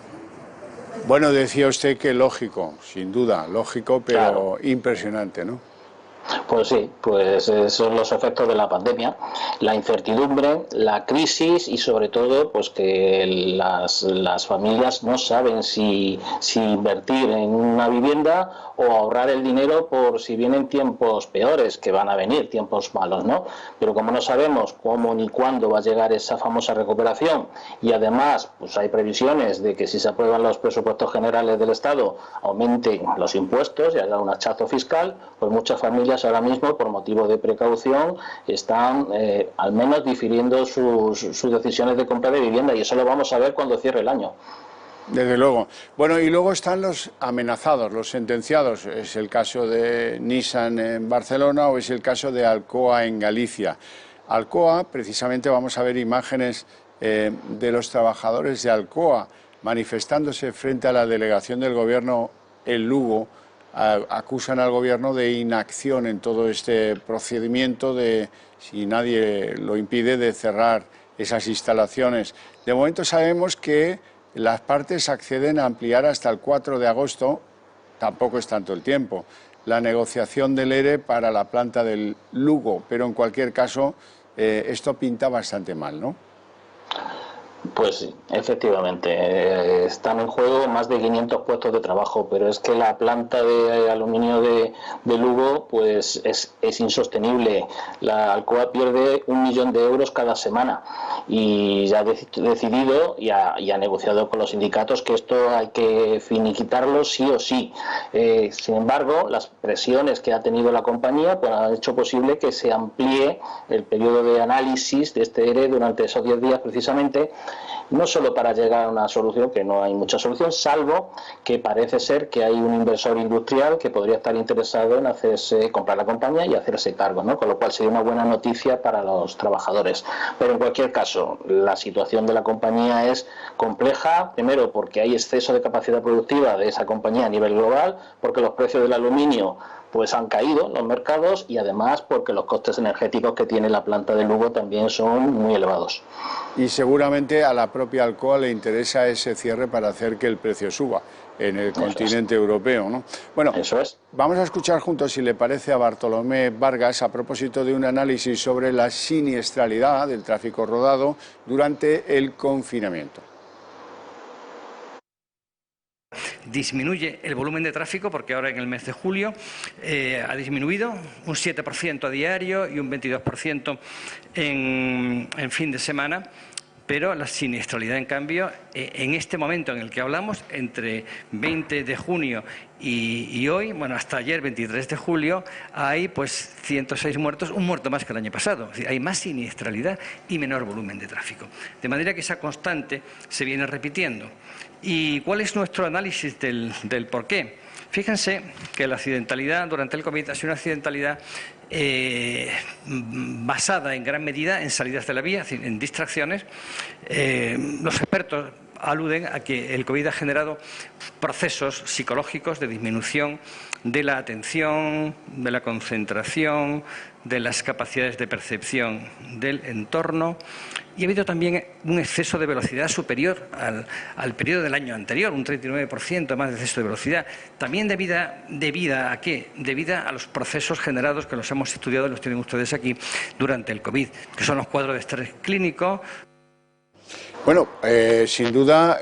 A: Bueno, decía usted que lógico, sin duda, lógico, pero claro, impresionante, ¿no?
Q: Pues sí, pues son los efectos de la pandemia, la incertidumbre, la crisis y sobre todo pues que las familias no saben si invertir en una vivienda o ahorrar el dinero por si vienen tiempos peores, que van a venir, tiempos malos, ¿no? Pero como no sabemos cómo ni cuándo va a llegar esa famosa recuperación, y además pues hay previsiones de que si se aprueban los presupuestos generales del Estado aumenten los impuestos y haya un hachazo fiscal, pues muchas familias ahora mismo, por motivo de precaución, están al menos difiriendo sus decisiones de compra de vivienda, y eso lo vamos a ver cuando cierre el año.
A: Desde luego. Bueno, y luego están los amenazados, los sentenciados. Es el caso de Nissan en Barcelona o es el caso de Alcoa en Galicia. Alcoa, precisamente vamos a ver imágenes de los trabajadores de Alcoa manifestándose frente a la delegación del Gobierno en Lugo. Acusan al Gobierno de inacción en todo este procedimiento, de, si nadie lo impide, de cerrar esas instalaciones. De momento sabemos que las partes acceden a ampliar hasta el 4 de agosto, tampoco es tanto el tiempo, la negociación del ERE para la planta del Lugo, pero en cualquier caso esto pinta bastante mal, ¿no?
Q: Pues sí, efectivamente. están en juego más de 500 puestos de trabajo, pero es que la planta de aluminio de Lugo pues es insostenible. La Alcoa pierde 1 millón de euros cada semana y ya ha decidido y ha negociado con los sindicatos que esto hay que finiquitarlo sí o sí. Sin embargo, las presiones que ha tenido la compañía pues han hecho posible que se amplíe el periodo de análisis de este ERE durante esos 10 días precisamente, no solo para llegar a una solución, que no hay mucha solución, salvo que parece ser que hay un inversor industrial que podría estar interesado en comprar la compañía y hacerse cargo, ¿no? Con lo cual sería una buena noticia para los trabajadores. Pero en cualquier caso, la situación de la compañía es compleja, primero porque hay exceso de capacidad productiva de esa compañía a nivel global, porque los precios del aluminio pues han caído en los mercados y además porque los costes energéticos que tiene la planta de Lugo también son muy elevados.
A: Y seguramente a la propia Alcoa le interesa ese cierre para hacer que el precio suba en el continente europeo, ¿no? Bueno, vamos a escuchar juntos, si le parece, a Bartolomé Vargas a propósito de un análisis sobre la siniestralidad del tráfico rodado durante el confinamiento.
S: Disminuye el volumen de tráfico porque ahora en el mes de julio ha disminuido un 7% a diario y un 22% en fin de semana, pero la siniestralidad, en cambio, en este momento en el que hablamos, entre 20 de junio y hoy, bueno, hasta ayer, 23 de julio, hay pues 106 muertos, un muerto más que el año pasado. Es decir, hay más siniestralidad y menor volumen de tráfico. De manera que esa constante se viene repitiendo. ¿Y cuál es nuestro análisis del por qué? Fíjense que la accidentalidad durante el COVID ha sido una accidentalidad basada en gran medida en salidas de la vía, en distracciones. Los expertos aluden a que el COVID ha generado procesos psicológicos de disminución de la atención, de la concentración, de las capacidades de percepción del entorno, y ha habido también un exceso de velocidad superior al periodo del año anterior, un 39% más de exceso de velocidad. También debida ¿a qué? Debida a los procesos generados que los hemos estudiado, los tienen ustedes aquí, durante el COVID, que son los cuadros de estrés clínico.
A: Bueno, sin duda,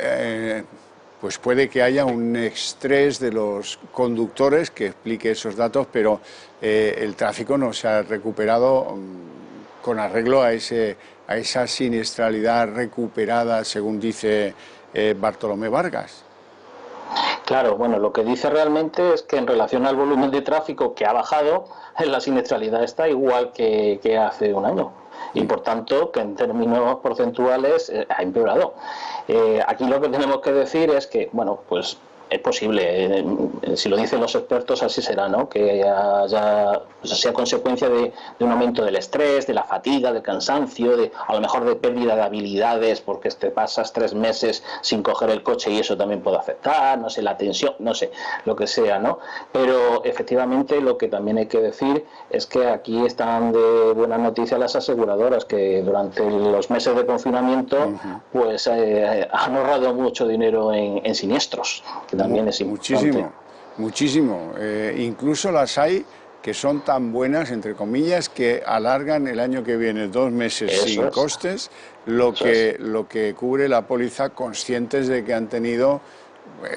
A: pues puede que haya un estrés de los conductores que explique esos datos, pero el tráfico no se ha recuperado con arreglo a esa siniestralidad recuperada, según dice Bartolomé Vargas.
Q: Claro, bueno, lo que dice realmente es que en relación al volumen de tráfico que ha bajado, la siniestralidad está igual que hace un año. Y por tanto, que en términos porcentuales ha empeorado. Aquí lo que tenemos que decir es que, bueno, pues es posible, si lo dicen los expertos así será, ¿no? Que sea consecuencia de un aumento del estrés, de la fatiga, del cansancio, a lo mejor de pérdida de habilidades, porque te pasas 3 meses sin coger el coche y eso también puede afectar, no sé, la tensión, no sé, lo que sea, ¿no? Pero efectivamente lo que también hay que decir es que aquí están de buena noticia las aseguradoras, que durante los meses de confinamiento pues han ahorrado mucho dinero en siniestros, que también es importante.
A: Muchísimo. Incluso las hay que son tan buenas, entre comillas, que alargan el año que viene 2 meses sin costes, lo que cubre la póliza, conscientes de que han tenido,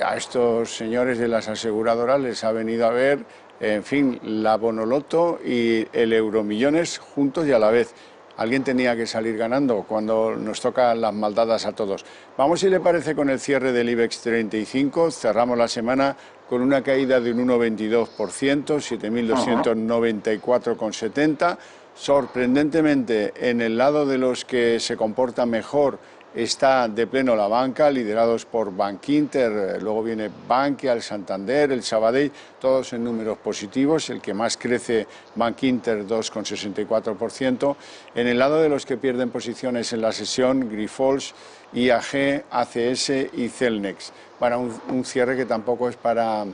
A: a estos señores de las aseguradoras les ha venido a ver, en fin, la Bonoloto y el Euromillones juntos y a la vez. Alguien tenía que salir ganando cuando nos tocan las maldadas a todos. Vamos, si le parece, con el cierre del IBEX 35. Cerramos la semana con una caída de un 1,22%, 7.294,70. Sorprendentemente, en el lado de los que se comportan mejor está de pleno la banca, liderados por Bankinter, luego viene Bankia, el Santander, el Sabadell, todos en números positivos. El que más crece, Bankinter, 2,64%. En el lado de los que pierden posiciones en la sesión, Grifols, IAG, ACS y Celnex, para un cierre que tampoco es para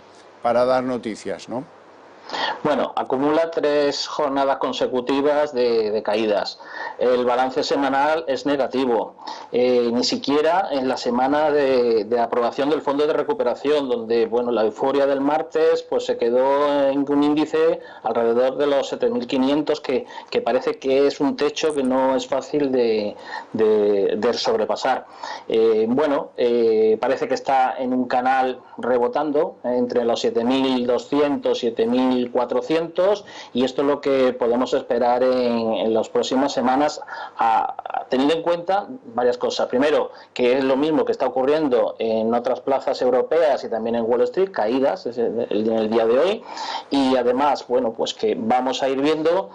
A: dar noticias, ¿no?
Q: Bueno, acumula 3 jornadas consecutivas de caídas. El balance semanal es negativo. Ni siquiera en la semana de aprobación del Fondo de Recuperación, donde bueno, la euforia del martes pues se quedó en un índice alrededor de los 7.500, que parece que es un techo que no es fácil de sobrepasar. Parece que está en un canal rebotando entre los 7.200, 7.400, y esto es lo que podemos esperar en las próximas semanas, teniendo en cuenta varias cosas. Primero, que es lo mismo que está ocurriendo en otras plazas europeas y también en Wall Street, caídas en el día de hoy, y además, bueno, pues que vamos a ir viendo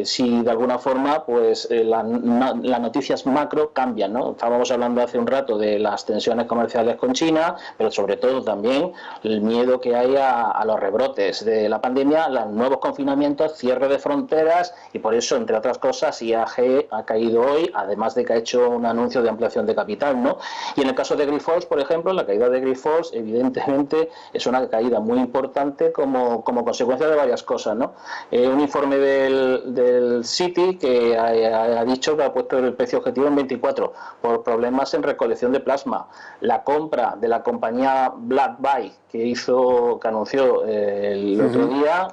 Q: si de alguna forma pues las noticias macro cambian, ¿no? Estábamos hablando hace un rato de las tensiones comerciales con China, pero sobre todo también el miedo que hay a los rebrotes de la pandemia, los nuevos confinamientos, cierre de fronteras, y por eso, entre otras cosas, IAG ha caído hoy, además de que ha hecho un anuncio de ampliación de capital, ¿no? Y en el caso de Grifols, por ejemplo, la caída de Grifols evidentemente es una caída muy importante como consecuencia de varias cosas, ¿no? Un informe del Citi que ha dicho que ha puesto el precio objetivo en 24 por problemas en recolección de plasma. La compra de la compañía BlackBuy que anunció el otro día,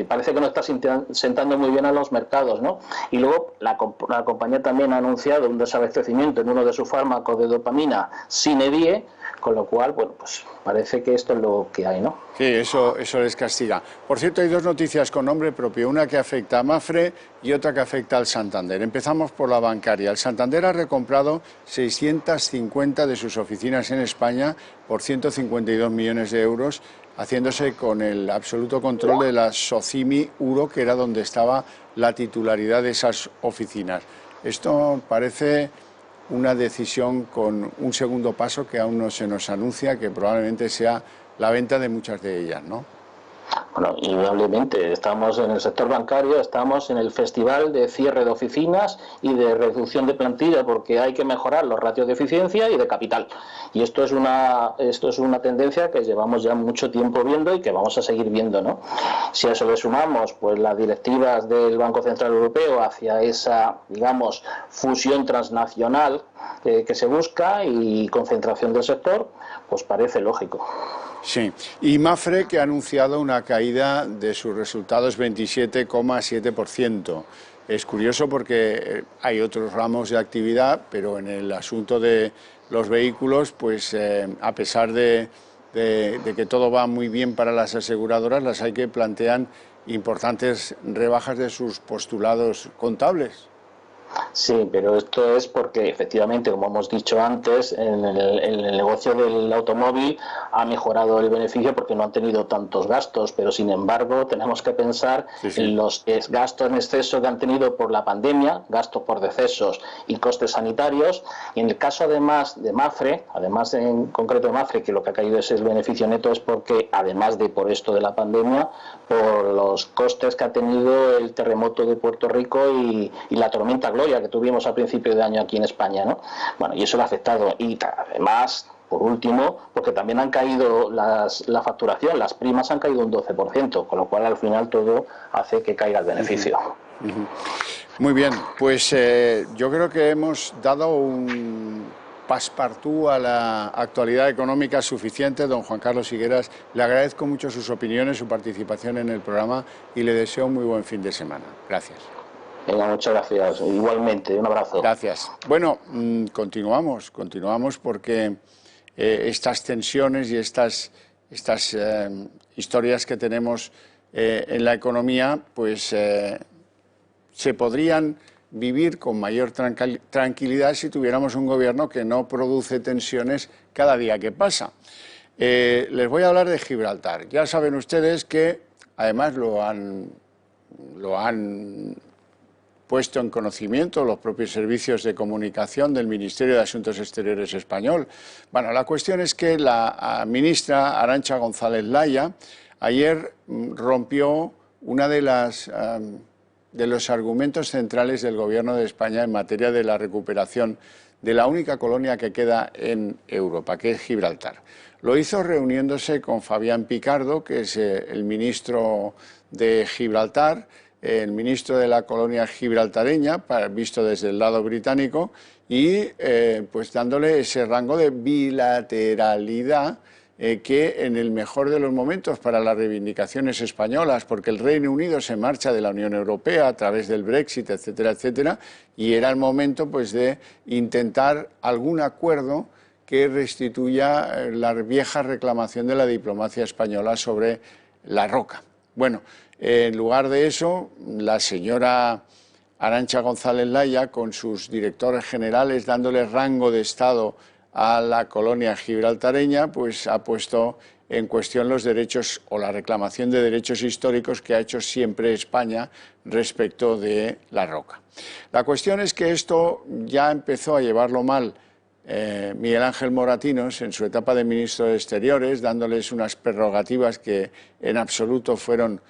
Q: parece que no está sentando muy bien a los mercados, ¿no? Y luego la compañía también ha anunciado un desabastecimiento en uno de sus fármacos de dopamina, Synedie, con lo cual, bueno, pues parece que esto es lo que hay, ¿no?
A: Sí, eso les castiga. Por cierto, hay 2 noticias con nombre propio, una que afecta a Mapfre y otra que afecta al Santander. Empezamos por la bancaria. El Santander ha recomprado 650 de sus oficinas en España por 152 millones de euros, haciéndose con el absoluto control de la Socimi Uro, que era donde estaba la titularidad de esas oficinas. Esto parece una decisión con un segundo paso que aún no se nos anuncia, que probablemente sea la venta de muchas de ellas, ¿no?
Q: Bueno, indudablemente, estamos en el sector bancario, estamos en el festival de cierre de oficinas y de reducción de plantilla, porque hay que mejorar los ratios de eficiencia y de capital. Y esto es una tendencia que llevamos ya mucho tiempo viendo y que vamos a seguir viendo, ¿no? Si a eso le sumamos pues las directivas del Banco Central Europeo hacia esa, digamos, fusión transnacional que se busca y concentración del sector, pues parece lógico.
A: Sí, y Mapfre, que ha anunciado una caída de sus resultados 27,7%. Es curioso porque hay otros ramos de actividad, pero en el asunto de los vehículos, pues a pesar de que todo va muy bien para las aseguradoras, las hay que plantean importantes rebajas de sus postulados contables.
Q: Sí, pero esto es porque efectivamente, como hemos dicho antes, en el negocio del automóvil ha mejorado el beneficio porque no han tenido tantos gastos, pero sin embargo tenemos que pensar en los gastos en exceso que han tenido por la pandemia, gastos por decesos y costes sanitarios, y en el caso además de Mapfre, además en concreto de Mapfre, que lo que ha caído es el beneficio neto, es porque además de por esto de la pandemia, por los costes que ha tenido el terremoto de Puerto Rico y la tormenta Gloria que tuvimos a principio de año aquí en España, ¿no? Bueno, y eso lo ha afectado. Y además, por último, porque también han caído la facturación, las primas han caído un 12%, con lo cual al final todo hace que caiga el beneficio.
A: Muy bien, pues yo creo que hemos dado un passepartout a la actualidad económica suficiente. Don Juan Carlos Higueras, le agradezco mucho sus opiniones, su participación en el programa y le deseo un muy buen fin de semana. Gracias.
Q: Venga, muchas gracias. Igualmente, un abrazo.
A: Gracias. Bueno, continuamos porque estas tensiones y estas historias que tenemos en la economía, pues se podrían vivir con mayor tranquilidad si tuviéramos un gobierno que no produce tensiones cada día que pasa. Les voy a hablar de Gibraltar. Ya saben ustedes que además lo han puesto en conocimiento los propios servicios de comunicación del Ministerio de Asuntos Exteriores español. Bueno, la cuestión es que la ministra Arantxa González Laya ayer rompió una de los argumentos centrales del Gobierno de España en materia de la recuperación de la única colonia que queda en Europa, que es Gibraltar. Lo hizo reuniéndose con Fabián Picardo, que es el ministro de Gibraltar, el ministro de la colonia gibraltareña, visto desde el lado británico, y pues dándole ese rango de bilateralidad que en el mejor de los momentos para las reivindicaciones españolas, porque el Reino Unido se marcha de la Unión Europea a través del Brexit, etcétera, etcétera, y era el momento pues de intentar algún acuerdo que restituya la vieja reclamación de la diplomacia española sobre la roca. Bueno, en lugar de eso, la señora Arantxa González Laya, con sus directores generales dándole rango de Estado a la colonia gibraltareña, pues ha puesto en cuestión los derechos o la reclamación de derechos históricos que ha hecho siempre España respecto de la roca. La cuestión es que esto ya empezó a llevarlo mal Miguel Ángel Moratinos en su etapa de ministro de Exteriores, dándoles unas prerrogativas que en absoluto fueron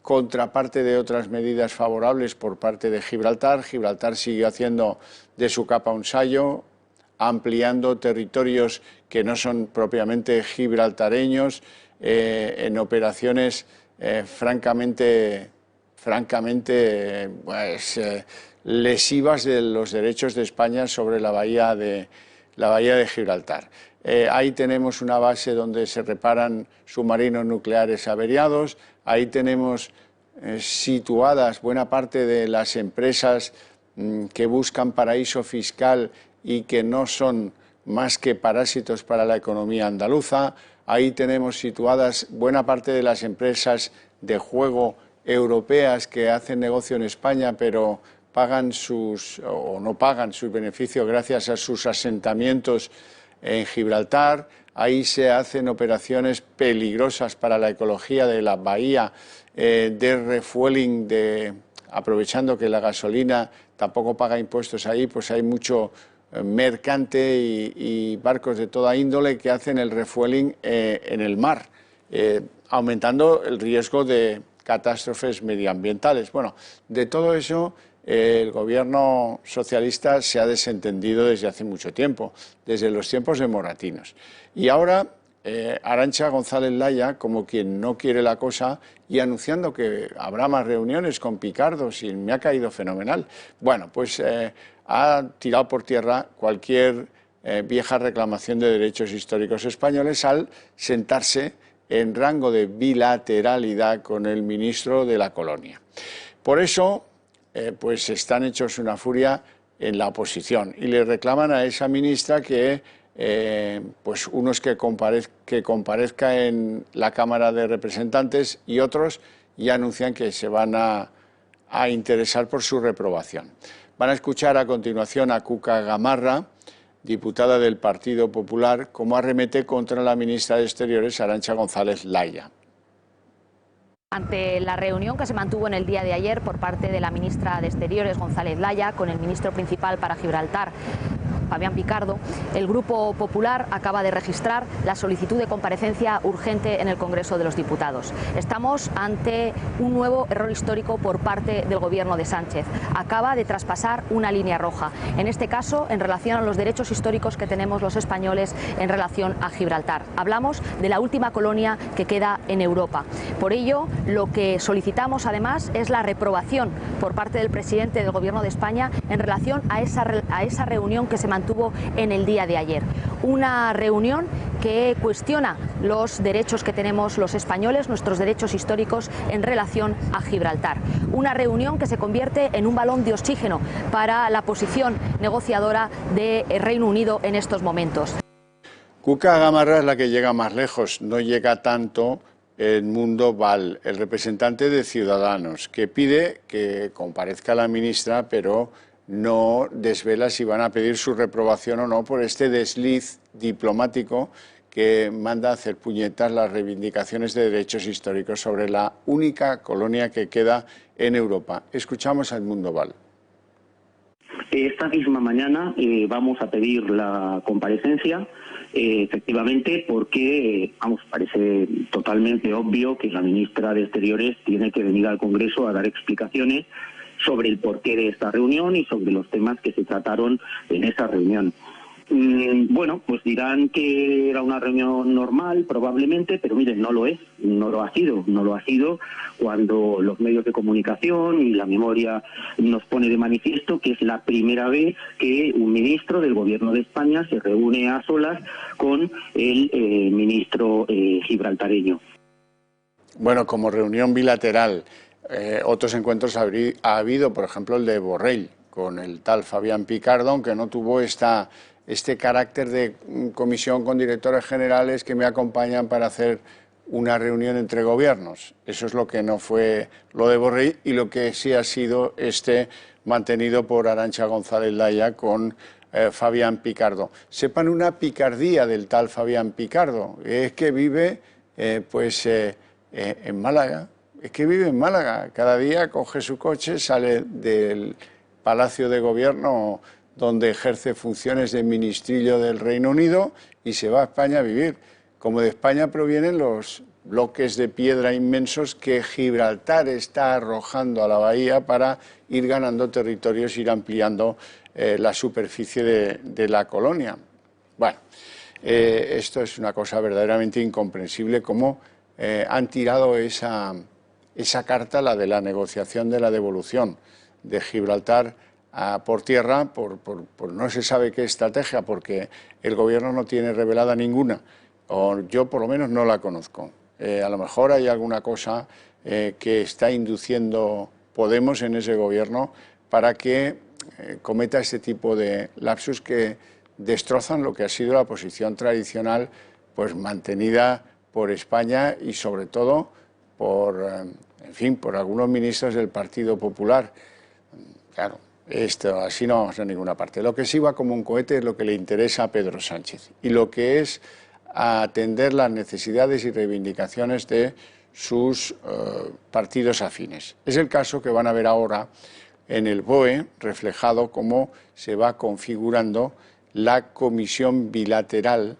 A: contraparte de otras medidas favorables por parte de Gibraltar. Gibraltar siguió haciendo de su capa un sayo, ampliando territorios que no son propiamente gibraltareños, en operaciones francamente lesivas de los derechos de España sobre la bahía de Gibraltar. Ahí tenemos una base donde se reparan submarinos nucleares averiados, ahí tenemos situadas buena parte de las empresas que buscan paraíso fiscal y que no son más que parásitos para la economía andaluza. Ahí tenemos situadas buena parte de las empresas de juego europeas que hacen negocio en España, pero no pagan sus beneficios gracias a sus asentamientos en Gibraltar. Ahí se hacen operaciones peligrosas para la ecología de la bahía, de refueling, aprovechando que la gasolina tampoco paga impuestos ahí, pues hay mucho mercante y barcos de toda índole que hacen el refueling en el mar, aumentando el riesgo de catástrofes medioambientales. Bueno, de todo eso el gobierno socialista se ha desentendido desde hace mucho tiempo, desde los tiempos de Moratinos. Y ahora Arantxa González Laya, como quien no quiere la cosa, y anunciando que habrá más reuniones con Picardo, y me ha caído fenomenal. Bueno, pues ha tirado por tierra cualquier vieja reclamación de derechos históricos españoles al sentarse en rango de bilateralidad con el ministro de la colonia. Por eso, pues están hechos una furia en la oposición y le reclaman a esa ministra que pues unos que comparezca en la Cámara de Representantes y otros ya anuncian que se van a interesar por su reprobación. Van a escuchar a continuación a Cuca Gamarra, diputada del Partido Popular, como arremete contra la ministra de Exteriores, Arantxa González Laya.
T: Ante la reunión que se mantuvo en el día de ayer por parte de la ministra de Exteriores, González Laya, con el ministro principal para Gibraltar, Fabián Picardo, el Grupo Popular acaba de registrar la solicitud de comparecencia urgente en el Congreso de los Diputados. Estamos ante un nuevo error histórico por parte del Gobierno de Sánchez. Acaba de traspasar una línea roja, en este caso en relación a los derechos históricos que tenemos los españoles en relación a Gibraltar. Hablamos de la última colonia que queda en Europa. Por ello, lo que solicitamos además es la reprobación por parte del presidente del Gobierno de España en relación a esa reunión que se mantuvo en el día de ayer. Una reunión que cuestiona los derechos que tenemos los españoles, nuestros derechos históricos en relación a Gibraltar. Una reunión que se convierte en un balón de oxígeno para la posición negociadora del Reino Unido en estos momentos.
A: Cuca Gamarra es la que llega más lejos, no llega tanto Edmundo Val, el representante de Ciudadanos, que pide que comparezca la ministra, pero no desvela si van a pedir su reprobación o no por este desliz diplomático que manda a hacer puñetas las reivindicaciones de derechos históricos sobre la única colonia que queda en Europa. Escuchamos a Edmundo Val.
U: Esta misma mañana vamos a pedir la comparecencia, efectivamente, porque parece totalmente obvio que la ministra de Exteriores tiene que venir al Congreso a dar explicaciones sobre el porqué de esta reunión y sobre los temas que se trataron en esa reunión. Bueno, pues dirán que era una reunión normal, probablemente, pero miren, no lo es, no lo ha sido cuando los medios de comunicación y la memoria nos pone de manifiesto que es la primera vez que un ministro del Gobierno de España se reúne a solas con el ministro gibraltareño.
A: Bueno, como reunión bilateral, otros encuentros ha habido, por ejemplo, el de Borrell con el tal Fabián Picardo, aunque no tuvo este carácter de comisión con directores generales que me acompañan para hacer una reunión entre gobiernos. Eso es lo que no fue lo de Borrell y lo que sí ha sido mantenido por Arantxa González Laya con Fabián Picardo. Sepan una picardía del tal Fabián Picardo, es que vive en Málaga. Es que vive en Málaga. Cada día coge su coche, sale del Palacio de Gobierno donde ejerce funciones de ministrillo del Reino Unido y se va a España a vivir. Como de España provienen los bloques de piedra inmensos que Gibraltar está arrojando a la bahía para ir ganando territorios, ir ampliando la superficie de la colonia. Bueno, esto es una cosa verdaderamente incomprensible, cómo han tirado esa carta, la de la negociación de la devolución de Gibraltar por tierra, por no se sabe qué estrategia, porque el gobierno no tiene revelada ninguna, o yo por lo menos no la conozco. A lo mejor hay alguna cosa que está induciendo Podemos en ese gobierno para que cometa este tipo de lapsus que destrozan lo que ha sido la posición tradicional pues mantenida por España y sobre todo por algunos ministros del Partido Popular. Claro, esto así no vamos a ninguna parte. Lo que sí va como un cohete es lo que le interesa a Pedro Sánchez y lo que es atender las necesidades y reivindicaciones de sus partidos afines. Es el caso que van a ver ahora en el BOE, reflejado cómo se va configurando la comisión bilateral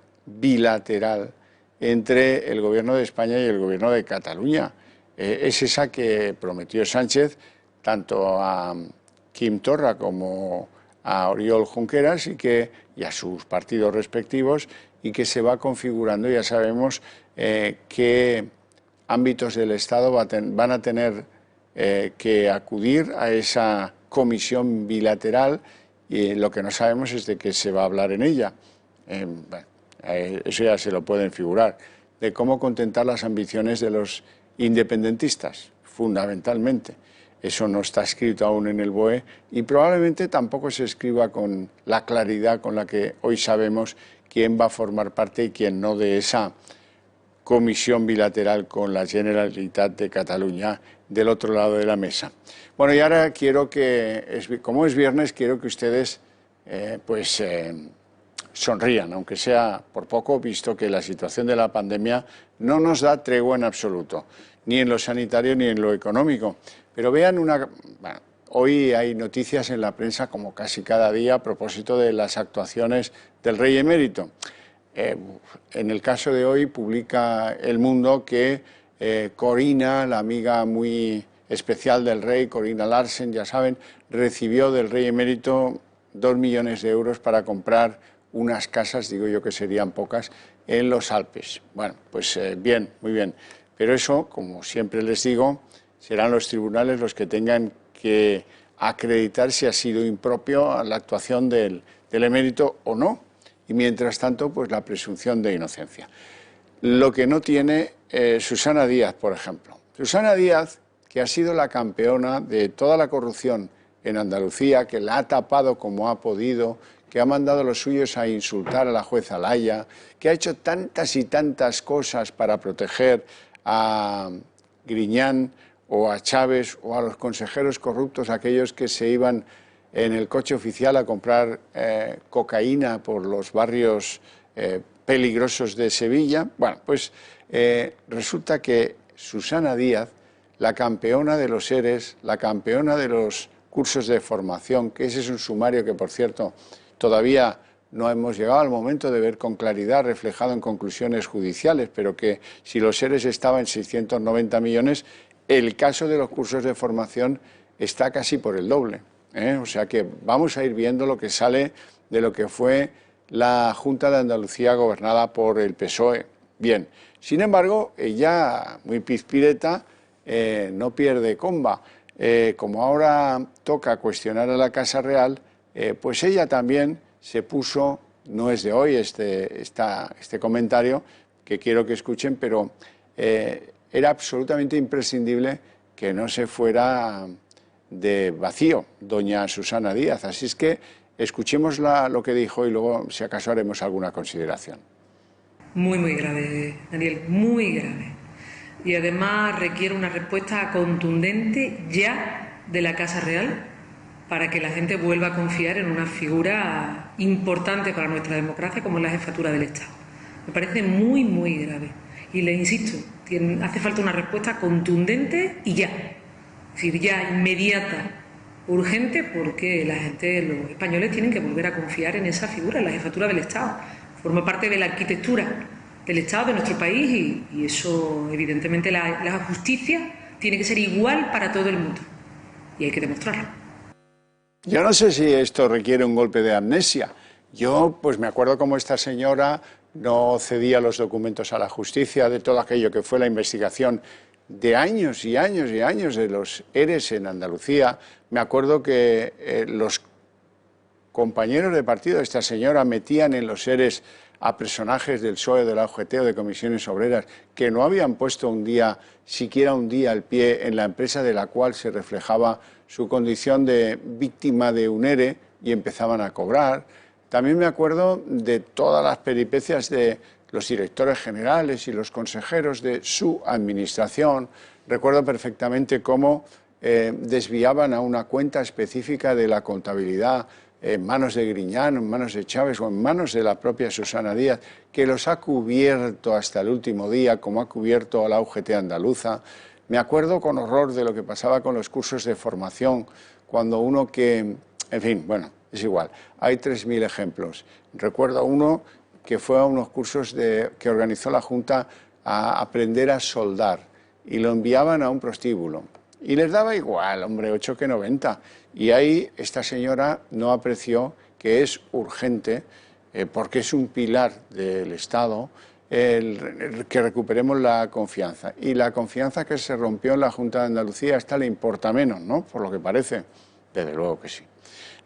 A: entre el Gobierno de España y el Gobierno de Cataluña. Es esa que prometió Sánchez tanto a Quim Torra como a Oriol Junqueras y a sus partidos respectivos, y que se va configurando. Ya sabemos qué ámbitos del Estado van a tener que acudir a esa comisión bilateral, y lo que no sabemos es de qué se va a hablar en ella. Eso ya se lo pueden figurar, de cómo contentar las ambiciones de los independentistas, fundamentalmente. Eso no está escrito aún en el BOE y probablemente tampoco se escriba con la claridad con la que hoy sabemos quién va a formar parte y quién no de esa comisión bilateral con la Generalitat de Cataluña del otro lado de la mesa. Bueno, y ahora quiero como es viernes, quiero que ustedes sonrían, aunque sea por poco, visto que la situación de la pandemia no nos da tregua en absoluto, ni en lo sanitario ni en lo económico. Pero vean hoy hay noticias en la prensa, como casi cada día, a propósito de las actuaciones del Rey Emérito. En el caso de hoy publica El Mundo que Corina, la amiga muy especial del Rey, Corina Larsen, ya saben, recibió del Rey Emérito 2 millones de euros para comprar unas casas, digo yo que serían pocas, en los Alpes. Bueno, pues bien, muy bien. Pero eso, como siempre les digo, serán los tribunales los que tengan que acreditar si ha sido impropio la actuación del emérito o no. Y mientras tanto, pues la presunción de inocencia. Lo que no tiene Susana Díaz, por ejemplo. Susana Díaz, que ha sido la campeona de toda la corrupción en Andalucía, que la ha tapado como ha podido, que ha mandado a los suyos a insultar a la jueza Laya, que ha hecho tantas y tantas cosas para proteger a Griñán o a Chávez o a los consejeros corruptos, aquellos que se iban en el coche oficial a comprar cocaína por los barrios peligrosos de Sevilla. Bueno, pues resulta que Susana Díaz, la campeona de los ERES, la campeona de los cursos de formación, que ese es un sumario que, por cierto, todavía no hemos llegado al momento de ver con claridad reflejado en conclusiones judiciales, pero que si los ERES estaban en 690 millones, el caso de los cursos de formación está casi por el doble. O sea que vamos a ir viendo lo que sale de lo que fue la Junta de Andalucía gobernada por el PSOE. Bien, sin embargo, ella, muy pizpireta, no pierde comba. Como ahora toca cuestionar a la Casa Real, pues ella también se puso, no es de hoy este comentario, que quiero que escuchen, pero era absolutamente imprescindible que no se fuera de vacío doña Susana Díaz. Así es que escuchemos lo que dijo y luego, si acaso, haremos alguna consideración.
D: Muy, muy grave, Daniel, muy grave. Y además requiere una respuesta contundente ya de la Casa Real para que la gente vuelva a confiar en una figura importante para nuestra democracia como es la jefatura del Estado. Me parece muy, muy grave. Y les insisto, hace falta una respuesta contundente y ya. Es decir, ya inmediata, urgente, porque la gente, los españoles, tienen que volver a confiar en esa figura, en la jefatura del Estado. Forma parte de la arquitectura del Estado, de nuestro país, y eso, evidentemente, la justicia tiene que ser igual para todo el mundo. Y hay que demostrarlo.
A: Yo no sé si esto requiere un golpe de amnesia. Yo, pues me acuerdo cómo esta señora no cedía los documentos a la justicia de todo aquello que fue la investigación de años y años y años de los ERES en Andalucía. Me acuerdo que los compañeros de partido de esta señora metían en los ERES a personajes del PSOE, de la UGT o de Comisiones Obreras que no habían puesto siquiera un día el pie en la empresa de la cual se reflejaba su condición de víctima de un ERE y empezaban a cobrar. También me acuerdo de todas las peripecias de los directores generales y los consejeros de su administración. Recuerdo perfectamente cómo desviaban a una cuenta específica de la contabilidad en manos de Griñán, en manos de Chávez o en manos de la propia Susana Díaz, que los ha cubierto hasta el último día, como ha cubierto a la UGT andaluza. Me acuerdo con horror de lo que pasaba con los cursos de formación, cuando uno que, en fin, bueno, es igual, hay 3.000 ejemplos. Recuerdo uno que fue a unos cursos que organizó la Junta a aprender a soldar y lo enviaban a un prostíbulo. Y les daba igual, hombre, 8 que 90. Y ahí esta señora no apreció que es urgente, porque es un pilar del Estado, que recuperemos la confianza. Y la confianza que se rompió en la Junta de Andalucía, esta le importa menos, ¿no? Por lo que parece. Desde luego que sí.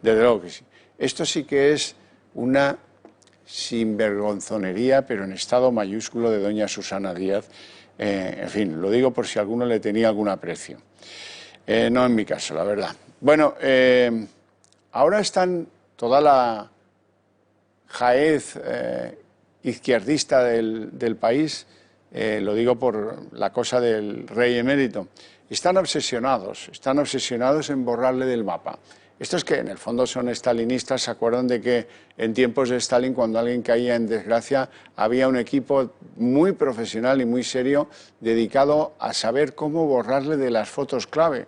A: Desde luego que sí. Esto sí que es una sinvergonzonería, pero en estado mayúsculo, de doña Susana Díaz. En fin, lo digo por si alguno le tenía algún aprecio. No en mi caso, la verdad. Bueno, ahora están toda la jaez izquierdista del país, lo digo por la cosa del rey emérito, están obsesionados en borrarle del mapa. Estos que en el fondo son estalinistas se acuerdan de que en tiempos de Stalin, cuando alguien caía en desgracia, había un equipo muy profesional y muy serio dedicado a saber cómo borrarle de las fotos clave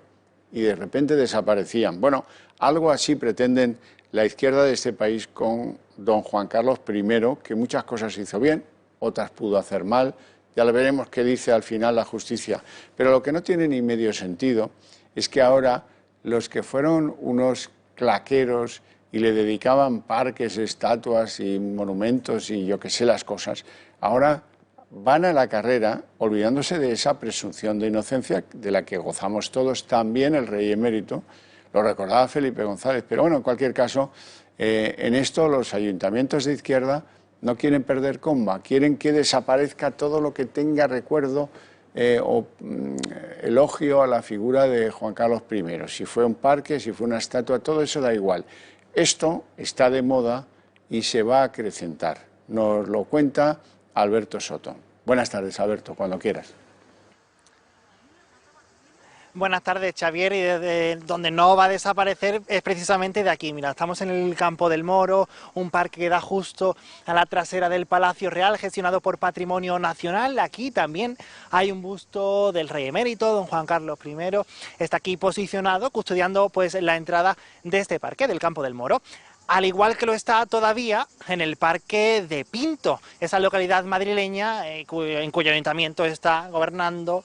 A: y de repente desaparecían. Bueno, algo así pretenden la izquierda de este país con don Juan Carlos I, que muchas cosas hizo bien, otras pudo hacer mal, ya lo veremos qué dice al final la justicia. Pero lo que no tiene ni medio sentido es que ahora los que fueron unos claqueros y le dedicaban parques, estatuas y monumentos y yo qué sé las cosas, ahora van a la carrera olvidándose de esa presunción de inocencia de la que gozamos todos, también el rey emérito, lo recordaba Felipe González, pero bueno, en cualquier caso, en esto los ayuntamientos de izquierda no quieren perder comba, quieren que desaparezca todo lo que tenga recuerdo o elogio a la figura de Juan Carlos I. Si fue un parque, si fue una estatua, todo eso da igual. Esto está de moda y se va a acrecentar. Nos lo cuenta Alberto Soto. Buenas tardes, Alberto, cuando quieras.
G: Buenas tardes, Xavier, y desde donde no va a desaparecer es precisamente de aquí. Mira, estamos en el Campo del Moro, un parque que da justo a la trasera del Palacio Real, gestionado por Patrimonio Nacional. Aquí también hay un busto del rey emérito, don Juan Carlos I. Está aquí posicionado, custodiando pues la entrada de este parque, del Campo del Moro. Al igual que lo está todavía en el Parque de Pinto, esa localidad madrileña en cuyo ayuntamiento está gobernando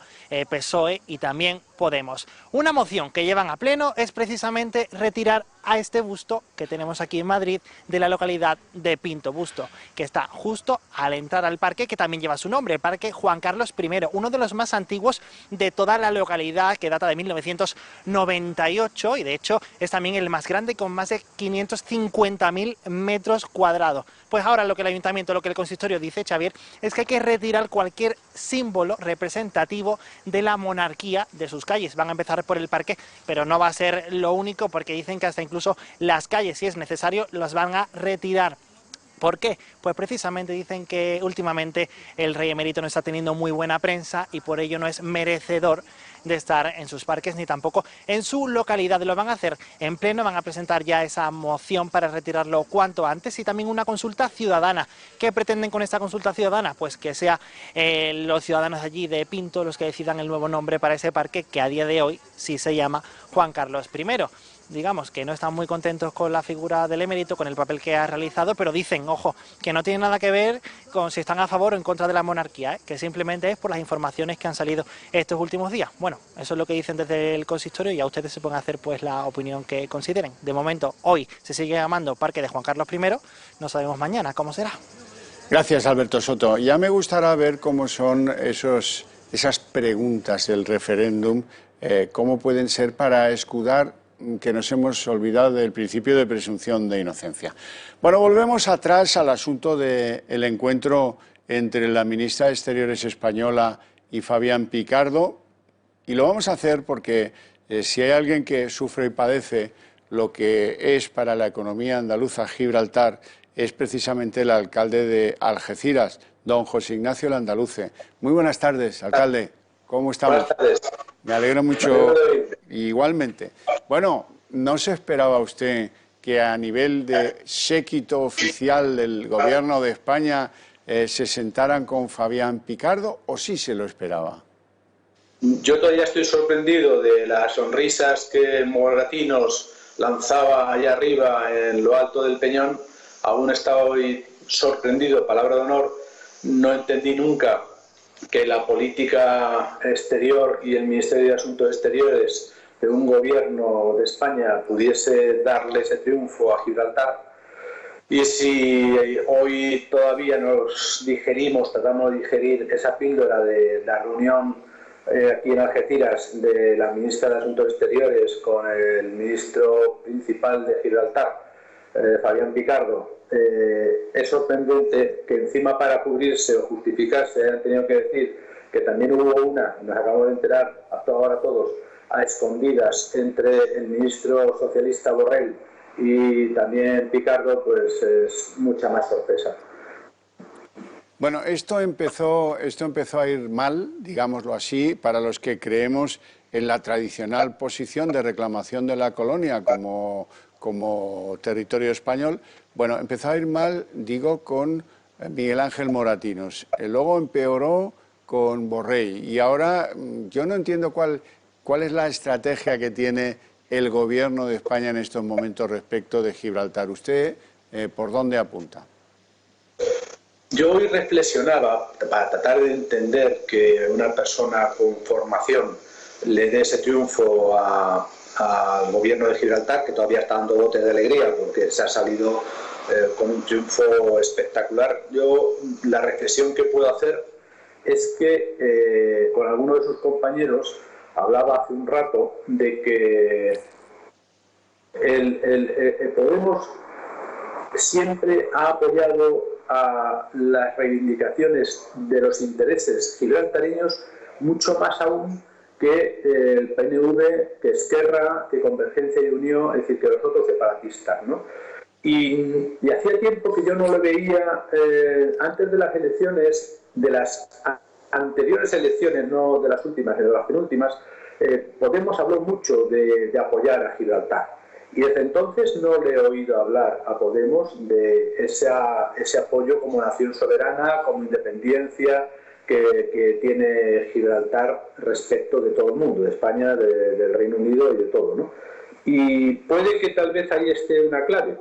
G: PSOE y también Podemos. Una moción que llevan a pleno es precisamente retirar a este busto que tenemos aquí en Madrid de la localidad de Pinto, busto que está justo al entrar al parque, que también lleva su nombre, el Parque Juan Carlos I, uno de los más antiguos de toda la localidad, que data de 1998 y de hecho es también el más grande, con más de 550.000 metros cuadrados. Pues ahora lo que el ayuntamiento, lo que el consistorio dice, Xavier, es que hay que retirar cualquier símbolo representativo de la monarquía de sus calles. Van a empezar por el parque, pero no va a ser lo único, porque dicen que hasta incluso las calles, si es necesario, las van a retirar. ¿Por qué? Pues precisamente dicen que últimamente el rey emérito no está teniendo muy buena prensa y por ello no es merecedor de estar en sus parques ni tampoco en su localidad. Lo van a hacer en pleno, van a presentar ya esa moción para retirarlo cuanto antes, y también una consulta ciudadana. ¿Qué pretenden con esta consulta ciudadana? Pues que sea los ciudadanos allí de Pinto los que decidan el nuevo nombre para ese parque, que a día de hoy sí se llama Juan Carlos I. Digamos que no están muy contentos con la figura del emérito, con el papel que ha realizado, pero dicen, ojo, que no tiene nada que ver con si están a favor o en contra de la monarquía, que simplemente es por las informaciones que han salido estos últimos días. Bueno, eso es lo que dicen desde el consistorio y a ustedes se pueden hacer pues la opinión que consideren. De momento, hoy se sigue llamando Parque de Juan Carlos I, no sabemos mañana cómo será.
A: Gracias, Alberto Soto. Ya me gustará ver cómo son esas preguntas del referéndum, cómo pueden ser para escudar que nos hemos olvidado del principio de presunción de inocencia. Bueno, volvemos atrás al asunto del encuentro entre la ministra de Exteriores española y Fabián Picardo, y lo vamos a hacer porque si hay alguien que sufre y padece lo que es para la economía andaluza Gibraltar, es precisamente el alcalde de Algeciras, don José Ignacio Landaluce. Muy buenas tardes, alcalde. ¿Cómo estamos?
E: Buenas tardes.
A: Me alegro mucho. Igualmente. Bueno, ¿no se esperaba usted que a nivel de séquito oficial del Gobierno de España se sentaran con Fabián Picardo, o sí se lo esperaba?
E: Yo todavía estoy sorprendido de las sonrisas que Moratinos lanzaba allá arriba en lo alto del Peñón. Aún estaba hoy sorprendido, palabra de honor. No entendí nunca que la política exterior y el Ministerio de Asuntos Exteriores de un gobierno de España pudiese darle ese triunfo a Gibraltar. Y si hoy todavía nos tratamos de digerir esa píldora de la reunión aquí en Algeciras de la ministra de Asuntos Exteriores con el ministro principal de Gibraltar, Fabián Picardo, es sorprendente que encima para cubrirse o justificarse hayan tenido que decir que también hubo una, nos acabamos de enterar hasta ahora todos, a escondidas entre el ministro socialista Borrell y también Picardo, pues es mucha más sorpresa.
A: Bueno, esto empezó a ir mal, digámoslo así, para los que creemos en la tradicional posición de reclamación de la colonia como territorio español. Bueno, empezó a ir mal, digo, con Miguel Ángel Moratinos. Luego empeoró con Borrell. Y ahora yo no entiendo cuál es la estrategia que tiene el Gobierno de España en estos momentos respecto de Gibraltar. ¿Usted por dónde apunta?
E: Yo hoy reflexionaba para tratar de entender que una persona con formación le dé ese triunfo al gobierno de Gibraltar, que todavía está dando botes de alegría porque se ha salido con un triunfo espectacular. Yo la reflexión que puedo hacer es que con alguno de sus compañeros hablaba hace un rato de que el Podemos siempre ha apoyado a las reivindicaciones de los intereses gibraltareños mucho más aún que el PNV, que Esquerra, que Convergencia y Unión, es decir, que los otros separatistas, ¿no? Y hacía tiempo que yo no lo veía antes de las elecciones, de las anteriores elecciones, no de las últimas, sino de las penúltimas. Podemos habló mucho de apoyar a Gibraltar. Y desde entonces no le he oído hablar a Podemos de ese apoyo como nación soberana, como independencia que tiene Gibraltar respecto de todo el mundo, de España, del Reino Unido y de todo, ¿no? Y puede que tal vez ahí esté una clave,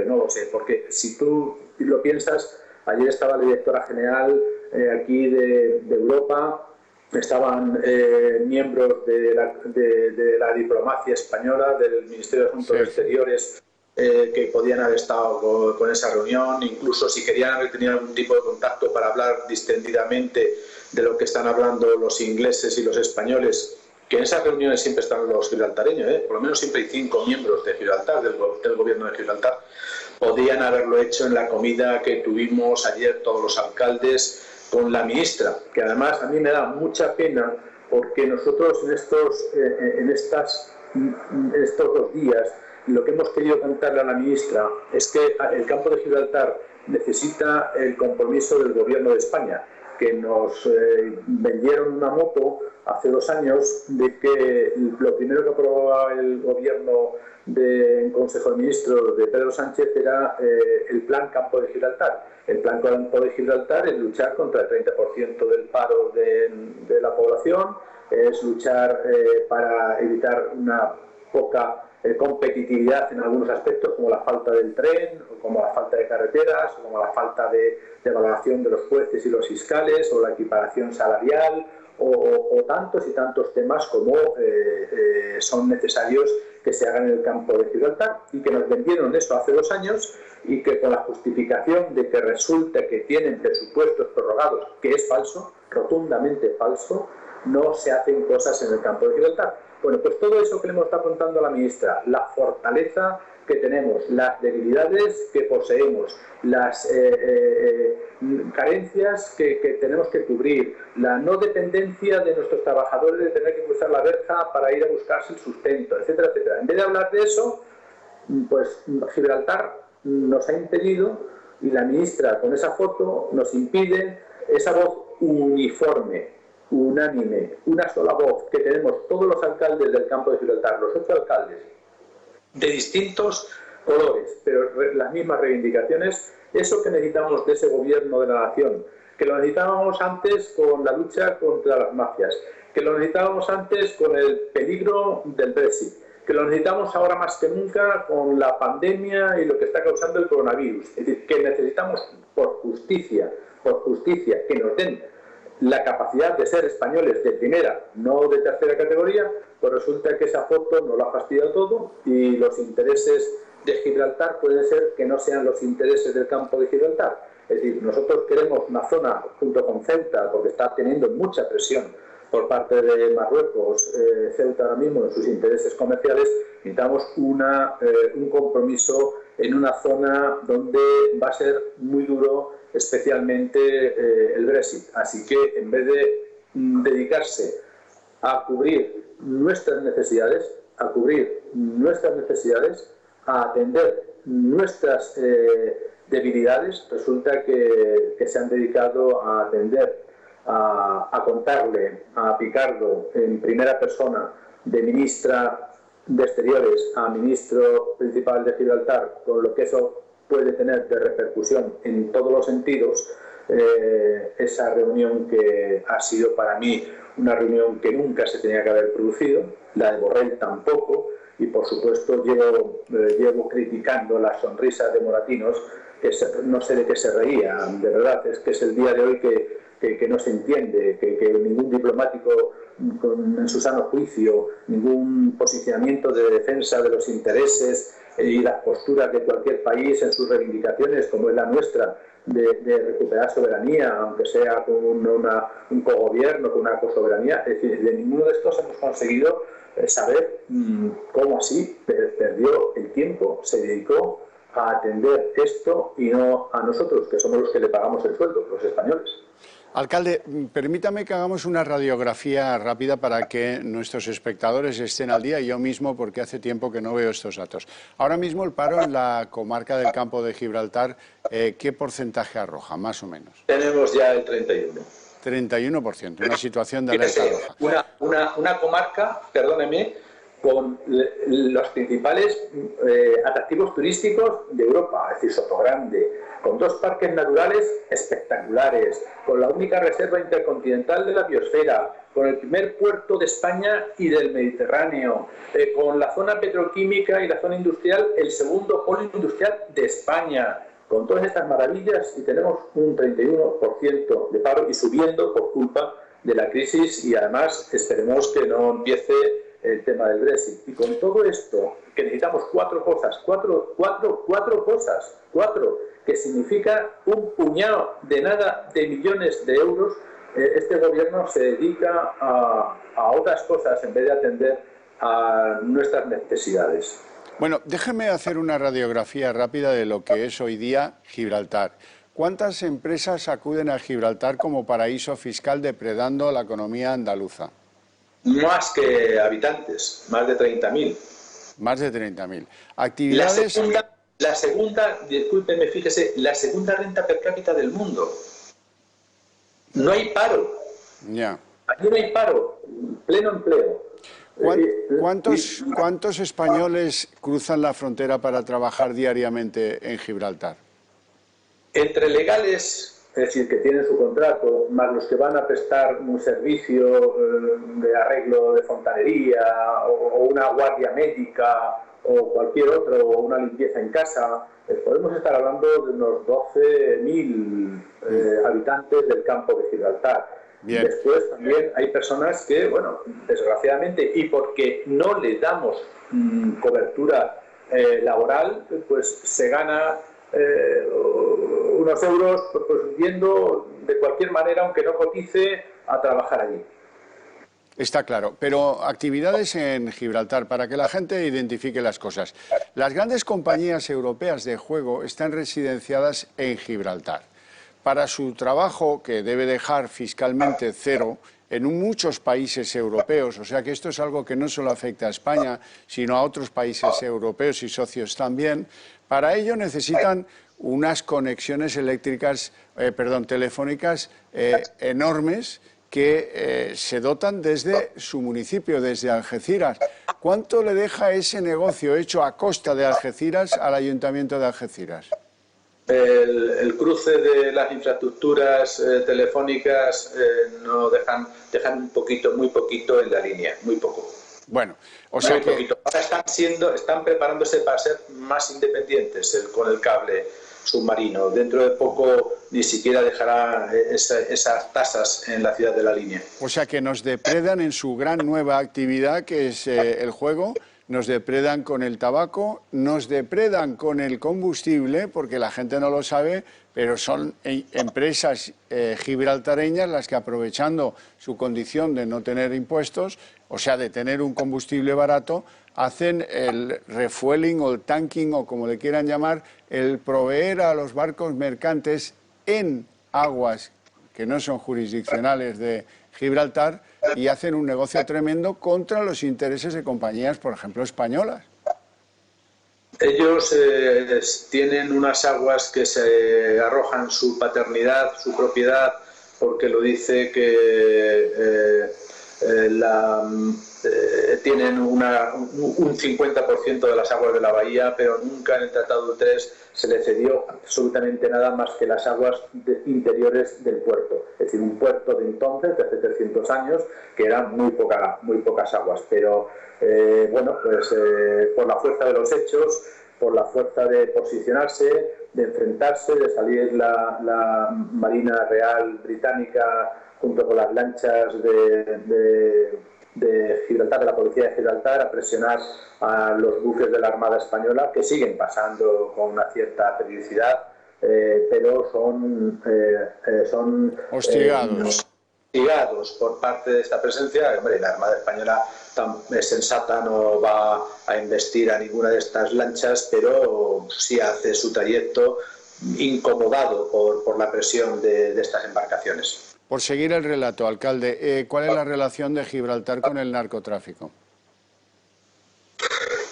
E: no lo sé, porque si tú lo piensas, ayer estaba la directora general aquí de Europa estaban miembros de la diplomacia española, del Ministerio de Asuntos Exteriores, que podían haber estado con esa reunión, incluso si querían haber tenido algún tipo de contacto para hablar distendidamente de lo que están hablando los ingleses y los españoles, que en esas reuniones siempre están los gibraltareños, por lo menos siempre hay 5 miembros de Gibraltar, del gobierno de Gibraltar. Podían haberlo hecho en la comida que tuvimos ayer todos los alcaldes con la ministra, que además a mí me da mucha pena porque nosotros en estos 2 días lo que hemos querido contarle a la ministra es que el campo de Gibraltar necesita el compromiso del gobierno de España, que nos vendieron una moto hace 2 años de que lo primero que aprobaba el gobierno del Consejo de Ministros de Pedro Sánchez era el Plan Campo de Gibraltar. El Plan Campo de Gibraltar es luchar contra el 30% del paro de la población, es luchar para evitar una poca competitividad en algunos aspectos, como la falta del tren, o como la falta de carreteras, o como la falta de valoración de los jueces y los fiscales, o la equiparación salarial, o tantos y tantos temas como son necesarios que se hagan en el campo de Gibraltar, y que nos vendieron eso hace 2 años, y que con la justificación de que resulta que tienen presupuestos prorrogados, que es falso, rotundamente falso, no se hacen cosas en el campo de Gibraltar. Bueno, pues todo eso que le hemos estado contando a la ministra, la fortaleza que tenemos, las debilidades que poseemos, las carencias que tenemos que cubrir, la no dependencia de nuestros trabajadores de tener que cruzar la verja para ir a buscarse el sustento, etcétera, etcétera. En vez de hablar de eso, pues Gibraltar nos ha impedido, y la ministra con esa foto nos impide esa voz uniforme, unánime, una sola voz que tenemos todos los alcaldes del campo de Gibraltar, los 8 alcaldes, de distintos colores, pero las mismas reivindicaciones, eso que necesitamos de ese gobierno de la nación, que lo necesitábamos antes con la lucha contra las mafias, que lo necesitábamos antes con el peligro del Brexit, que lo necesitamos ahora más que nunca con la pandemia y lo que está causando el coronavirus. Es decir, que necesitamos por justicia, que nos den la capacidad de ser españoles de primera, no de tercera categoría, pues resulta que esa foto nos la ha fastidiado todo, y los intereses de Gibraltar pueden ser que no sean los intereses del campo de Gibraltar. Es decir, nosotros queremos una zona junto con Ceuta, porque está teniendo mucha presión por parte de Marruecos, Ceuta ahora mismo en sus intereses comerciales. Necesitamos un compromiso en una zona donde va a ser muy duro, especialmente el Brexit. Así que en vez de dedicarse a cubrir nuestras necesidades, a atender nuestras debilidades, resulta que se han dedicado a atender, a contarle a Picardo en primera persona, de ministra de Exteriores a ministro principal de Gibraltar, con lo que eso puede tener de repercusión en todos los sentidos. Esa reunión que ha sido para mí una reunión que nunca se tenía que haber producido, la de Borrell tampoco, y por supuesto llevo criticando las sonrisas de Moratinos, que no sé de qué se reía, de verdad, es que es el día de hoy que no se entiende, que ningún diplomático en su sano juicio, ningún posicionamiento de defensa de los intereses y las posturas de cualquier país en sus reivindicaciones, como es la nuestra, de recuperar soberanía, aunque sea con un cogobierno, con una cosoberanía. Es decir, de ninguno de estos hemos conseguido saber cómo así perdió el tiempo, se dedicó a atender esto y no a nosotros, que somos los que le pagamos el sueldo, los españoles.
A: Alcalde, permítame que hagamos una radiografía rápida para que nuestros espectadores estén al día, y yo mismo, porque hace tiempo que no veo estos datos. Ahora mismo el paro en la comarca del Campo de Gibraltar, ¿qué porcentaje arroja, más o menos?
E: Tenemos ya el 31%.
A: 31%, una situación de alerta roja.
E: Una comarca, perdóneme, con los principales atractivos turísticos de Europa, es decir, Sotogrande, con 2 parques naturales espectaculares, con la única reserva intercontinental de la biosfera, con el primer puerto de España y del Mediterráneo, con la zona petroquímica y la zona industrial, el segundo polo industrial de España, con todas estas maravillas, y tenemos un 31% de paro y subiendo por culpa de la crisis y además esperemos que no empiece el tema del Brexit. Y con todo esto, que necesitamos cuatro cosas, que significa un puñado de nada de millones de euros, este gobierno se dedica a otras cosas en vez de atender a nuestras necesidades.
A: Bueno, déjeme hacer una radiografía rápida de lo que es hoy día Gibraltar. ¿Cuántas empresas acuden a Gibraltar como paraíso fiscal depredando la economía andaluza?
E: Más que habitantes, más de 30.000.
A: Más de 30.000. Actividades...
E: La segunda, discúlpeme, fíjese, la segunda renta per cápita del mundo. No hay paro.
A: Ya.
E: Aquí no hay paro, pleno empleo.
A: ¿Cuántos españoles cruzan la frontera para trabajar diariamente en Gibraltar?
E: Entre legales, es decir, que tienen su contrato, más los que van a prestar un servicio de arreglo de fontanería o una guardia médica o cualquier otro, o una limpieza en casa, podemos estar hablando de unos 12.000 habitantes del campo de Gibraltar. Bien. Después también hay personas que, bueno, desgraciadamente, y porque no le damos cobertura laboral, pues se gana unos euros pues, yendo de cualquier manera, aunque no cotice, a trabajar allí.
A: Está claro, pero actividades en Gibraltar, para que la gente identifique las cosas. Las grandes compañías europeas de juego están residenciadas en Gibraltar. Para su trabajo, que debe dejar fiscalmente cero, en muchos países europeos, o sea que esto es algo que no solo afecta a España, sino a otros países europeos y socios también, para ello necesitan unas conexiones telefónicas enormes, que se dotan desde su municipio, desde Algeciras. ¿Cuánto le deja ese negocio hecho a costa de Algeciras al Ayuntamiento de Algeciras?
E: El cruce de las infraestructuras telefónicas no dejan un poquito, muy poquito en la línea, muy poco.
A: Bueno, o sea que...
E: Ahora están preparándose para ser más independientes con el cable submarino. Dentro de poco ni siquiera dejará esas tasas en la ciudad de la línea.
A: O sea que nos depredan en su gran nueva actividad, que es el juego, nos depredan con el tabaco, nos depredan con el combustible, porque la gente no lo sabe, pero son empresas gibraltareñas las que, aprovechando su condición de no tener impuestos, o sea, de tener un combustible barato, hacen el refueling o el tanking, o como le quieran llamar, el proveer a los barcos mercantes en aguas que no son jurisdiccionales de Gibraltar, y hacen un negocio tremendo contra los intereses de compañías, por ejemplo, españolas.
E: Ellos tienen unas aguas que se arrojan su paternidad, su propiedad, porque lo dice que tienen un 50% de las aguas de la bahía, pero nunca en el Tratado de Utrecht se le cedió absolutamente nada más que las aguas interiores del puerto. Es decir, un puerto de entonces, de hace 300 años, que eran muy pocas aguas. Pero, bueno, pues por la fuerza de los hechos, por la fuerza de posicionarse, de enfrentarse, de salir la Marina Real Británica junto con las lanchas de Gibraltar, de la policía de Gibraltar, a presionar a los buques de la Armada Española, que siguen pasando con una cierta periodicidad, pero son
A: hostigados
E: por parte de esta presencia. Hombre, la Armada Española es sensata, no va a investir a ninguna de estas lanchas, pero sí hace su trayecto incomodado por la presión de estas embarcaciones.
A: Por seguir el relato, alcalde, ¿cuál es la relación de Gibraltar con el narcotráfico?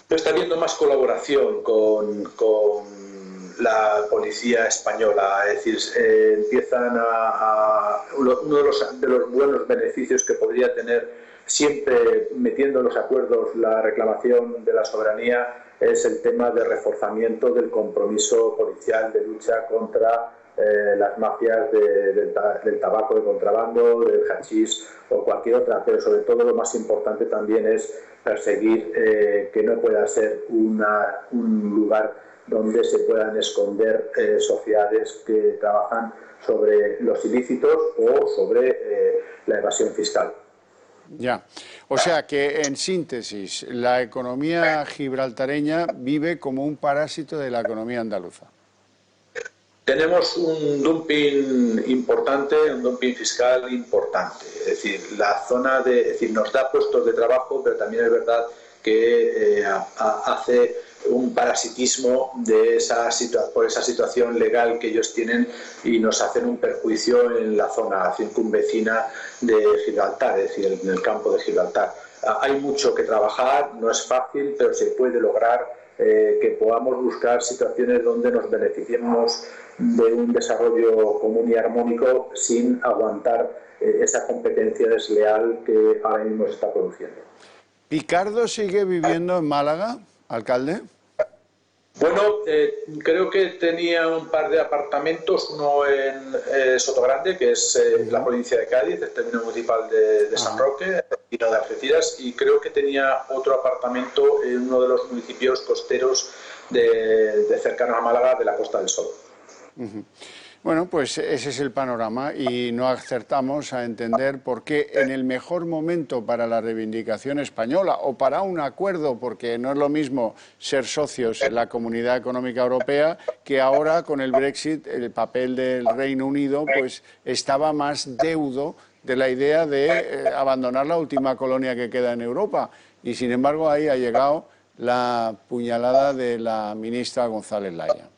E: Está habiendo más colaboración con la policía española, es decir, empiezan uno de los buenos beneficios que podría tener, siempre metiendo en los acuerdos la reclamación de la soberanía, es el tema de reforzamiento del compromiso policial de lucha contra las mafias del tabaco de contrabando, del hachís o cualquier otra, pero sobre todo lo más importante también es perseguir que no pueda ser un lugar donde se puedan esconder sociedades que trabajan sobre los ilícitos o sobre la evasión fiscal.
A: Ya, o sea que en síntesis, la economía gibraltareña vive como un parásito de la economía andaluza.
E: Tenemos un dumping importante, un dumping fiscal importante. Es decir, la zona nos da puestos de trabajo, pero también es verdad que hace un parasitismo por esa situación legal que ellos tienen y nos hacen un perjuicio en la zona circunvecina de Gibraltar, es decir, en el campo de Gibraltar. Hay mucho que trabajar, no es fácil, pero se puede lograr que podamos buscar situaciones donde nos beneficiemos de un desarrollo común y armónico sin aguantar esa competencia desleal que ahora mismo se está produciendo.
A: ¿Picardo sigue viviendo en Málaga, alcalde?
E: Bueno, creo que tenía un par de apartamentos, uno en Sotogrande, que es la provincia de Cádiz, el término municipal de San Roque, y no de Algeciras, y creo que tenía otro apartamento en uno de los municipios costeros de cercanos a Málaga, de la Costa del Sol.
A: Bueno, pues ese es el panorama y no acertamos a entender por qué en el mejor momento para la reivindicación española o para un acuerdo, porque no es lo mismo ser socios en la Comunidad Económica Europea, que ahora con el Brexit el papel del Reino Unido pues estaba más deudo de la idea de abandonar la última colonia que queda en Europa. Y sin embargo ahí ha llegado la puñalada de la ministra González Laya.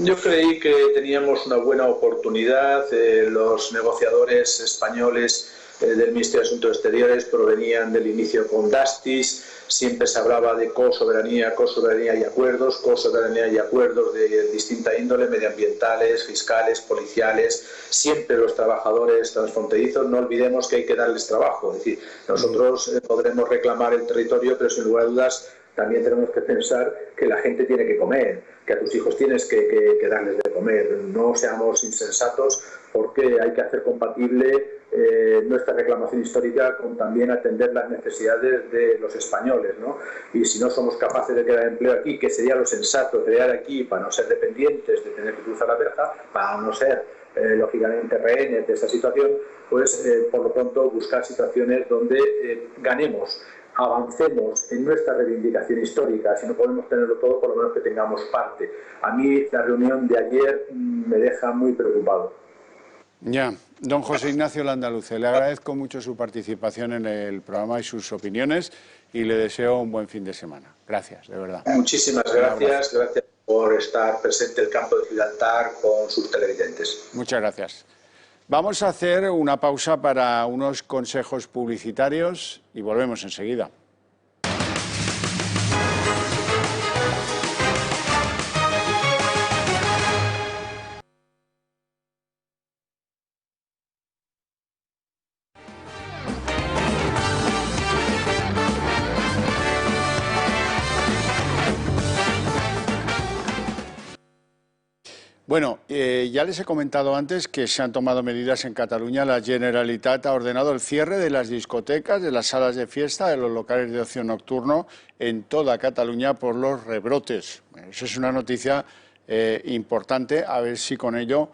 E: Yo creí que teníamos una buena oportunidad. Los negociadores españoles del Ministerio de Asuntos Exteriores provenían del inicio con Dastis. Siempre se hablaba de cosoberanía y acuerdos, de distinta índole, medioambientales, fiscales, policiales. Siempre los trabajadores transfronterizos, no olvidemos que hay que darles trabajo. Es decir, nosotros podremos reclamar el territorio, pero sin lugar a dudas también tenemos que pensar que la gente tiene que comer, que a tus hijos tienes que darles de comer. No seamos insensatos, porque hay que hacer compatible nuestra reclamación histórica con también atender las necesidades de los españoles, ¿no? Y si no somos capaces de crear empleo aquí, que sería lo sensato crear aquí para no ser dependientes de tener que cruzar la verja, para no ser lógicamente rehenes de esa situación, pues por lo pronto buscar situaciones donde ganemos, avancemos en nuestra reivindicación histórica. Si no podemos tenerlo todo, por lo menos que tengamos parte. A mí la reunión de ayer me deja muy preocupado.
A: Ya, don José Ignacio Landaluce, le agradezco mucho su participación en el programa y sus opiniones y le deseo un buen fin de semana. Gracias, de verdad.
E: Muchísimas gracias, gracias por estar presente en el campo de Gibraltar con sus televidentes.
A: Muchas gracias. Vamos a hacer una pausa para unos consejos publicitarios y volvemos enseguida. Bueno, ya les he comentado antes que se han tomado medidas en Cataluña. La Generalitat ha ordenado el cierre de las discotecas, de las salas de fiesta, de los locales de ocio nocturno en toda Cataluña por los rebrotes. Eso es una noticia importante, a ver si con ello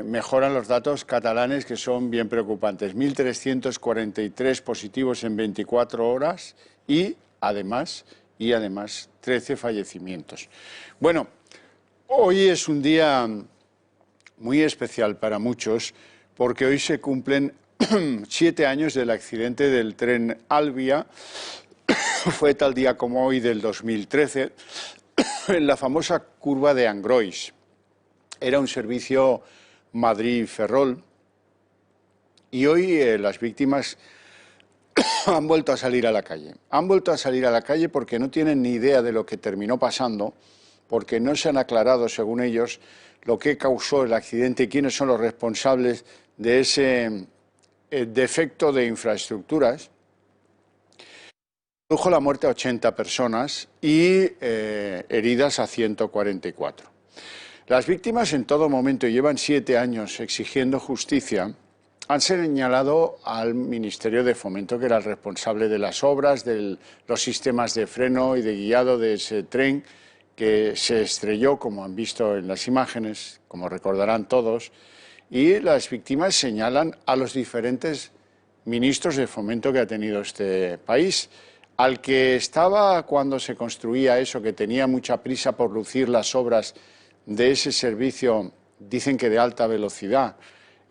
A: mejoran los datos catalanes, que son bien preocupantes. 1.343 positivos en 24 horas y además 13 fallecimientos. Bueno, hoy es un día muy especial para muchos porque hoy se cumplen 7 años del accidente del tren Alvia. Fue tal día como hoy del 2013 en la famosa curva de Angrois. Era un servicio Madrid-Ferrol y hoy las víctimas han vuelto a salir a la calle. Han vuelto a salir a la calle porque no tienen ni idea de lo que terminó pasando, porque no se han aclarado, según ellos, lo que causó el accidente y quiénes son los responsables de ese defecto de infraestructuras. Produjo la muerte a 80 personas y heridas a 144. Las víctimas en todo momento, y llevan 7 años exigiendo justicia, han señalado al Ministerio de Fomento, que era el responsable de las obras, de los sistemas de freno y de guiado de ese tren, que se estrelló, como han visto en las imágenes, como recordarán todos, y las víctimas señalan a los diferentes ministros de fomento que ha tenido este país. Al que estaba cuando se construía eso, que tenía mucha prisa por lucir las obras de ese servicio, dicen que de alta velocidad,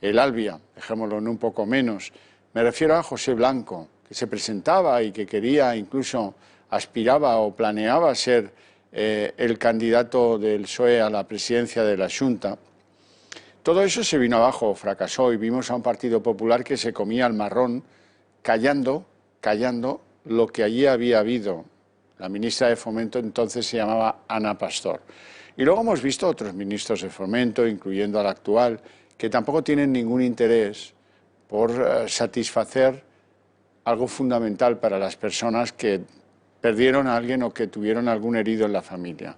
A: el Alvia, dejémoslo en un poco menos. Me refiero a José Blanco, que se presentaba y que quería, incluso aspiraba o planeaba ser el candidato del PSOE a la presidencia de la Xunta. Todo eso se vino abajo, fracasó, y vimos a un Partido Popular que se comía el marrón, callando lo que allí había habido. La ministra de Fomento entonces se llamaba Ana Pastor. Y luego hemos visto otros ministros de Fomento, incluyendo al actual, que tampoco tienen ningún interés por satisfacer algo fundamental para las personas que perdieron a alguien o que tuvieron algún herido en la familia.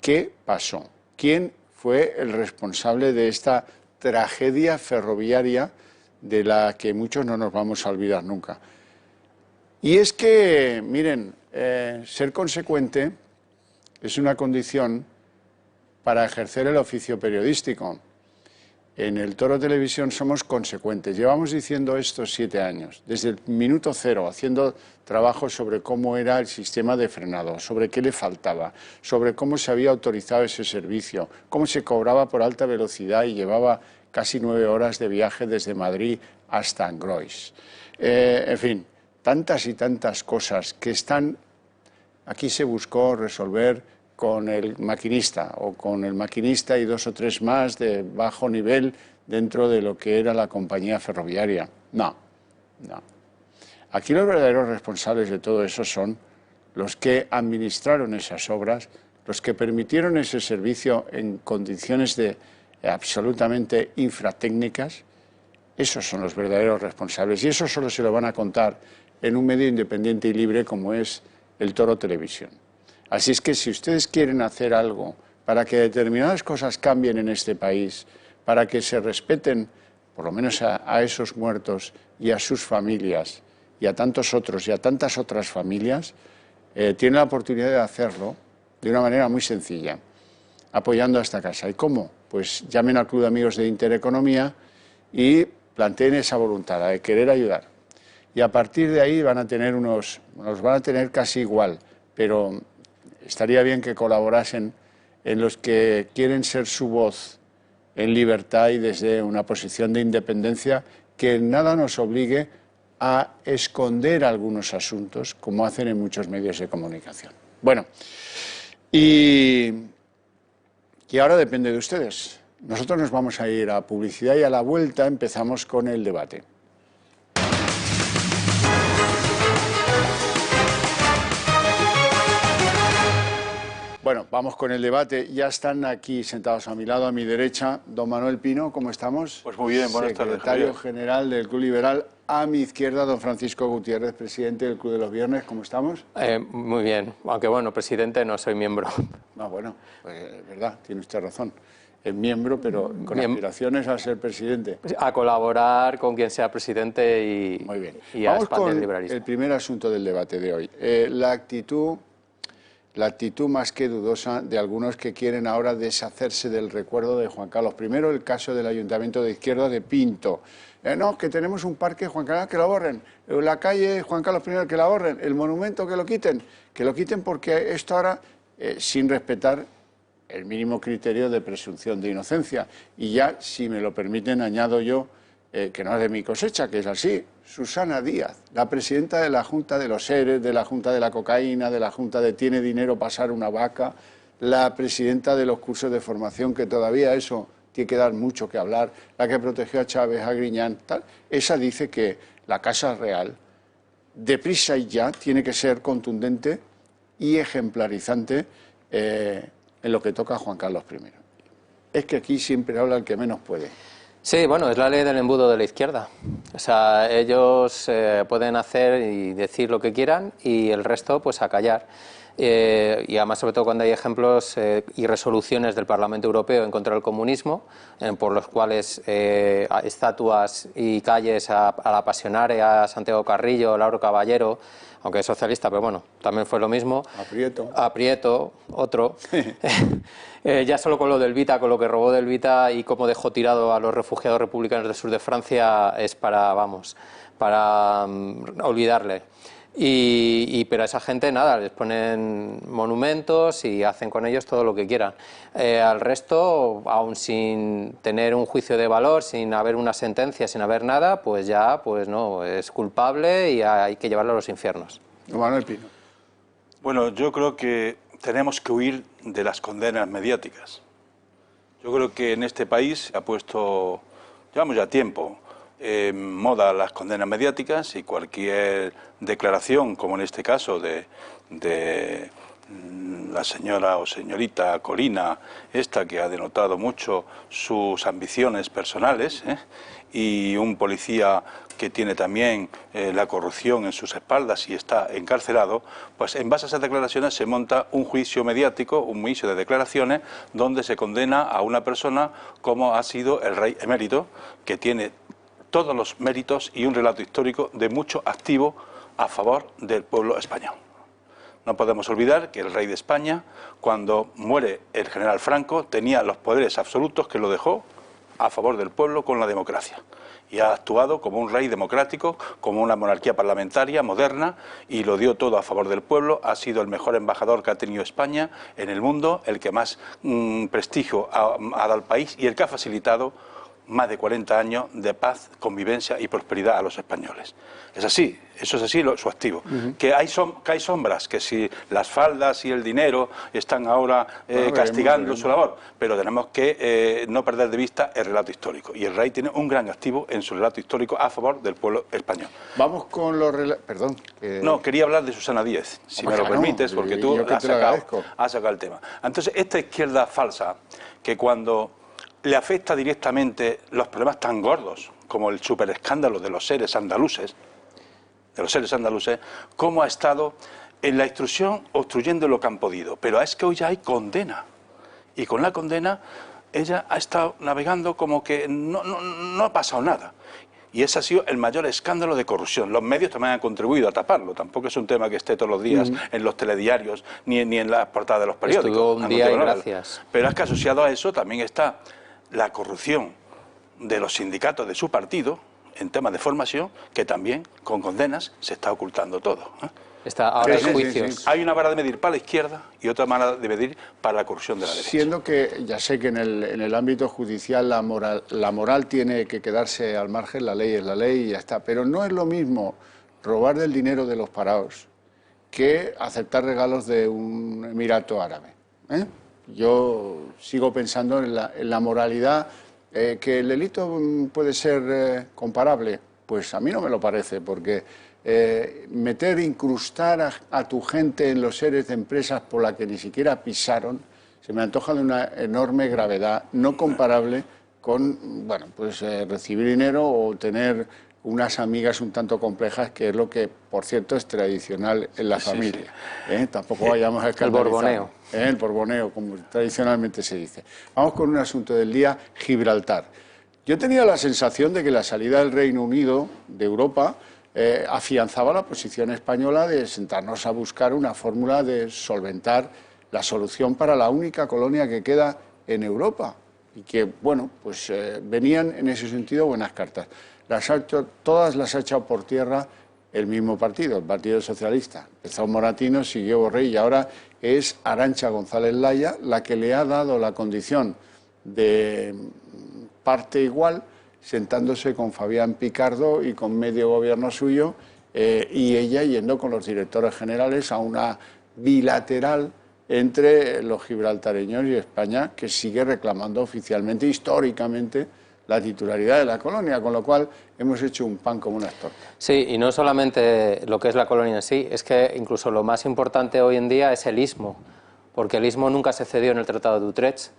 A: ¿Qué pasó? ¿Quién fue el responsable de esta tragedia ferroviaria de la que muchos no nos vamos a olvidar nunca? Y es que, miren, ser consecuente es una condición para ejercer el oficio periodístico. En el Toro Televisión somos consecuentes. Llevamos diciendo esto 7 años, desde el minuto cero, haciendo trabajos sobre cómo era el sistema de frenado, sobre qué le faltaba, sobre cómo se había autorizado ese servicio, cómo se cobraba por alta velocidad y llevaba casi 9 horas de viaje desde Madrid hasta Angrois. En fin, tantas y tantas cosas que están... Aquí se buscó resolver con el maquinista o con el maquinista y 2 o 3 más de bajo nivel dentro de lo que era la compañía ferroviaria. No. Aquí los verdaderos responsables de todo eso son los que administraron esas obras, los que permitieron ese servicio en condiciones de absolutamente infratécnicas. Esos son los verdaderos responsables y eso solo se lo van a contar en un medio independiente y libre como es el Toro Televisión. Así es que si ustedes quieren hacer algo para que determinadas cosas cambien en este país, para que se respeten por lo menos a esos muertos y a sus familias y a tantos otros y a tantas otras familias, tienen la oportunidad de hacerlo de una manera muy sencilla, apoyando a esta casa. ¿Y cómo? Pues llamen al Club de Amigos de Intereconomía y planteen esa voluntad de querer ayudar. Y a partir de ahí van a tener los van a tener casi igual, pero estaría bien que colaborasen en los que quieren ser su voz en libertad y desde una posición de independencia, que nada nos obligue a esconder algunos asuntos, como hacen en muchos medios de comunicación. Bueno, y ahora depende de ustedes. Nosotros nos vamos a ir a publicidad y a la vuelta empezamos con el debate. Bueno, vamos con el debate. Ya están aquí sentados a mi lado, a mi derecha, don Manuel Pino, ¿cómo estamos?
C: Pues muy bien, buenas tardes,
A: secretario general del Club Liberal. A mi izquierda, don Francisco Gutiérrez, presidente del Club de los Viernes, ¿cómo estamos?
C: Muy bien, aunque bueno, presidente no soy miembro.
A: No, bueno, pues es verdad, tiene usted razón. Es miembro, pero con aspiraciones a ser presidente.
C: A colaborar con quien sea presidente y,
A: muy bien.
C: Y a expandir el liberalismo.
A: Vamos con el primer asunto del debate de hoy. La actitud más que dudosa de algunos que quieren ahora deshacerse del recuerdo de Juan Carlos I, el caso del Ayuntamiento de Izquierda de Pinto. No, que tenemos un parque Juan Carlos, que lo borren, la calle Juan Carlos I, que la borren, el monumento que lo quiten porque esto ahora, sin respetar el mínimo criterio de presunción de inocencia. Y ya, si me lo permiten, añado yo, que no es de mi cosecha, que es así, Susana Díaz, la presidenta de la Junta de los Seres, de la Junta de la Cocaína, de la Junta de Tiene Dinero Pasar una Vaca, la presidenta de los cursos de formación, que todavía eso tiene que dar mucho que hablar, la que protegió a Chávez, a Griñán, tal, esa dice que la Casa Real, deprisa y ya, tiene que ser contundente y ejemplarizante en lo que toca a Juan Carlos I. Es que aquí siempre habla el que menos puede.
C: Sí, bueno, es la ley del embudo de la izquierda. O sea, ellos pueden hacer y decir lo que quieran y el resto pues a callar. y además sobre todo cuando hay ejemplos y resoluciones del Parlamento Europeo en contra del comunismo, por los cuales estatuas y calles a la Pasionare, a Santiago Carrillo, Lauro Caballero, aunque es socialista, pero bueno, también fue lo mismo. A Prieto, otro. Ya solo con lo del Vita, con lo que robó del Vita y cómo dejó tirado a los refugiados republicanos del sur de Francia, es para, vamos, para olvidarle. Pero a esa gente nada, les ponen monumentos y hacen con ellos todo lo que quieran. Al resto, aún sin tener un juicio de valor, sin haber una sentencia, sin haber nada, pues ya pues no, es culpable y hay que llevarlo a los infiernos.
A: Manuel Pino.
B: Bueno, yo creo que tenemos que huir de las condenas mediáticas. Yo creo que en este país ha puesto, llevamos ya tiempo, moda las condenas mediáticas, y cualquier declaración, como en este caso de la señora o señorita Corina, esta que ha denotado mucho sus ambiciones personales, y un policía que tiene también la corrupción en sus espaldas y está encarcelado, pues en base a esas declaraciones se monta un juicio mediático, un juicio de declaraciones, donde se condena a una persona como ha sido el rey emérito, que tiene todos los méritos y un relato histórico de mucho activo a favor del pueblo español. No podemos olvidar que el rey de España, cuando muere el general Franco, tenía los poderes absolutos que lo dejó a favor del pueblo con la democracia. Y ha actuado como un rey democrático, como una monarquía parlamentaria moderna, y lo dio todo a favor del pueblo. Ha sido el mejor embajador que ha tenido España en el mundo, el que más prestigio ha dado al país y el que ha facilitado más de 40 años de paz, convivencia y prosperidad a los españoles. Es así, eso es así su activo. Que hay sombras, que si las faldas y el dinero están ahora castigando su labor, pero tenemos que no perder de vista el relato histórico. Y el rey tiene un gran activo en su relato histórico a favor del pueblo español.
A: Vamos con los... Perdón.
B: No, quería hablar de Susana Díez, si me lo permites, porque tú has sacado el tema. Entonces, esta izquierda falsa, que cuando le afecta directamente los problemas tan gordos como el superescándalo de los seres andaluces, cómo ha estado en la instrucción obstruyendo lo que han podido. Pero es que hoy ya hay condena, y con la condena ella ha estado navegando como que no ha pasado nada. Y ese ha sido el mayor escándalo de corrupción. Los medios también han contribuido a taparlo. Tampoco es un tema que esté todos los días en los telediarios ni en las portadas de los periódicos.
C: Estuvo un día y gracias.
B: Pero es que asociado a eso también está la corrupción de los sindicatos de su partido en temas de formación, que también con condenas se está ocultando todo.
C: Ahora hay juicios.
B: Hay una vara de medir para la izquierda y otra vara de medir para la corrupción de la derecha.
A: Siendo que, ya sé que en el ámbito judicial la moral tiene que quedarse al margen, la ley es la ley y ya está, pero no es lo mismo robar del dinero de los parados que aceptar regalos de un emirato árabe. Yo sigo pensando en la moralidad. ¿Que el delito puede ser comparable? Pues a mí no me lo parece, porque incrustar a tu gente en los seres de empresas por la que ni siquiera pisaron, se me antoja de una enorme gravedad, no comparable con, bueno, pues recibir dinero o tener unas amigas un tanto complejas, que es lo que, por cierto, es tradicional en la familia. Tampoco vayamos a escandalizar.
C: El borboneo.
A: El borboneo, como tradicionalmente se dice. Vamos con un asunto del día, Gibraltar. Yo tenía la sensación de que la salida del Reino Unido de Europa afianzaba la posición española de sentarnos a buscar una fórmula de solventar la solución para la única colonia que queda en Europa. Y que, bueno, pues venían en ese sentido buenas cartas. Todas las ha echado por tierra el mismo partido, el Partido Socialista. Empezó Moratino, siguió Borrell y ahora es Arantxa González Laya la que le ha dado la condición de parte igual, sentándose con Fabián Picardo y con medio gobierno suyo, y ella yendo con los directores generales a una bilateral entre los gibraltareños y España, que sigue reclamando oficialmente, históricamente, la titularidad de la colonia, con lo cual hemos hecho un pan como unas tortas.
C: Sí, y no solamente lo que es la colonia en sí, es que incluso lo más importante hoy en día es el istmo, porque el istmo nunca se cedió en el Tratado de Utrecht.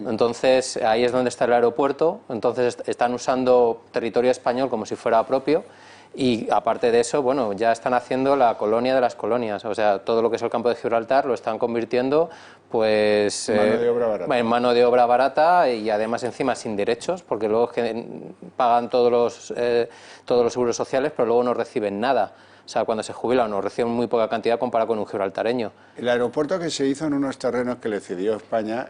C: Entonces ahí es donde está el aeropuerto, entonces están usando territorio español como si fuera propio, Y aparte de eso, bueno, ya están haciendo la colonia de las colonias, o sea, todo lo que es el campo de Gibraltar lo están convirtiendo pues en mano de obra barata y además encima sin derechos, porque luego es que pagan todos los seguros sociales, pero luego no reciben nada. O sea, cuando se jubilan no reciben muy poca cantidad comparado con un gibraltareño.
A: El aeropuerto que se hizo en unos terrenos que le cedió España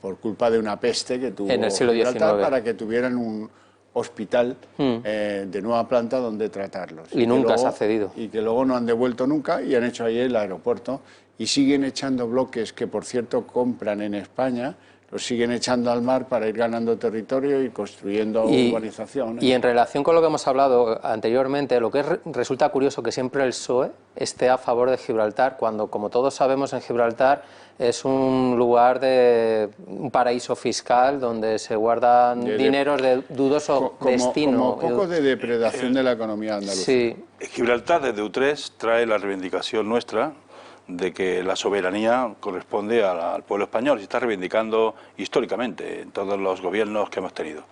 A: por culpa de una peste que tuvo
C: en el siglo XIX
A: para que tuvieran un hospital de nueva planta donde tratarlos.
C: Y nunca se ha cedido.
A: Y que luego no han devuelto nunca y han hecho ahí el aeropuerto y siguen echando bloques que, por cierto, compran en España, los siguen echando al mar para ir ganando territorio y construyendo urbanización.
C: Y en relación con lo que hemos hablado anteriormente, lo que resulta curioso que siempre el PSOE esté a favor de Gibraltar, cuando, como todos sabemos, en Gibraltar es un lugar un paraíso fiscal donde se guardan dineros de dudoso destino.
A: Como poco de depredación de la economía andaluza.
C: Sí.
B: Gibraltar, desde Utrecht, trae la reivindicación nuestra de que la soberanía corresponde al pueblo español, se está reivindicando históricamente en todos los gobiernos que hemos tenido.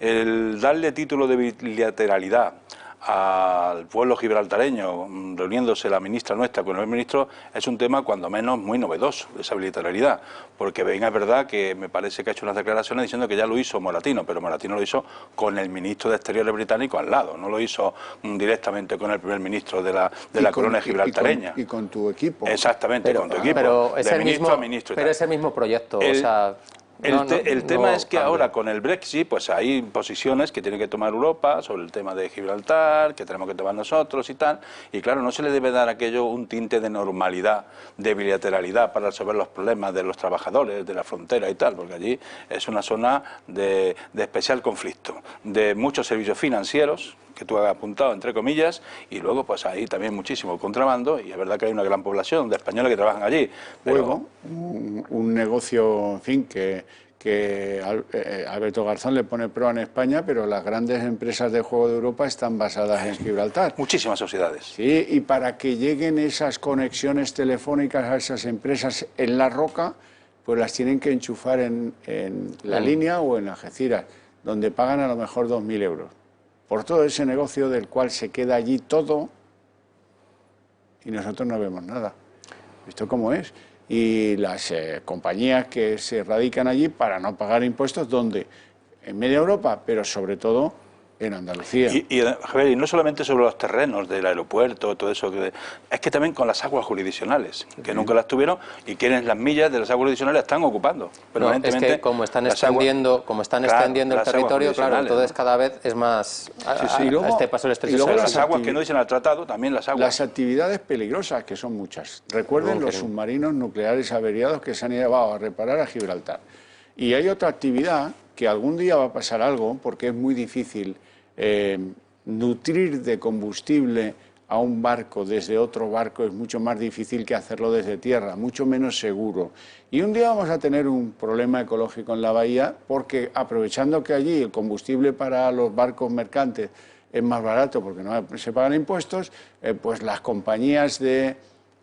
B: El darle título de bilateralidad al pueblo gibraltareño, reuniéndose la ministra nuestra con el ministro, es un tema cuando menos muy novedoso, esa bilateralidad, porque bien es verdad que me parece que ha hecho unas declaraciones diciendo que ya lo hizo Moratino, pero Moratino lo hizo con el ministro de Exteriores británico al lado, no lo hizo directamente con el primer ministro de la colonia gibraltareña.
A: Y con tu equipo.
B: Exactamente, con tu equipo,
C: pero es
B: de ministro a ministro.
C: Pero es el mismo proyecto, o sea...
B: El tema es que ahora con el Brexit pues hay posiciones que tiene que tomar Europa sobre el tema de Gibraltar, que tenemos que tomar nosotros y tal, y claro, no se le debe dar a aquello un tinte de normalidad, de bilateralidad para resolver los problemas de los trabajadores de la frontera y tal, porque allí es una zona de especial conflicto, de muchos servicios financieros, que tú has apuntado, entre comillas, y luego pues hay también muchísimo contrabando, y es verdad que hay una gran población de españoles que trabajan allí.
A: Luego, un negocio, en fin, que Alberto Garzón le pone proa en España, pero las grandes empresas de juego de Europa están basadas en Gibraltar.
B: Muchísimas sociedades.
A: Sí, y para que lleguen esas conexiones telefónicas a esas empresas en la roca, pues las tienen que enchufar en la línea o en Algeciras, donde pagan a lo mejor 2.000 euros. Por todo ese negocio del cual se queda allí todo y nosotros no vemos nada. ¿Esto cómo es? Y las compañías que se radican allí para no pagar impuestos, ¿dónde? En media Europa, pero sobre todo en Andalucía.
B: Javier, y no solamente sobre los terrenos del aeropuerto, todo eso, es que también con las aguas jurisdiccionales, que nunca las tuvieron, y quienes las millas de las aguas jurisdiccionales están ocupando permanentemente.
C: No, es que como están extendiendo el territorio, claro, entonces cada vez es más... este paso el estrecho.
B: Y las aguas que no dicen al tratado, también las aguas.
A: Las actividades peligrosas, que son muchas. Recuerden los submarinos nucleares averiados que se han llevado a reparar a Gibraltar. Y hay otra actividad que algún día va a pasar algo, porque es muy difícil nutrir de combustible a un barco desde otro barco, es mucho más difícil que hacerlo desde tierra, mucho menos seguro. Y un día vamos a tener un problema ecológico en la bahía, porque aprovechando que allí el combustible para los barcos mercantes es más barato porque no se pagan impuestos, pues las compañías de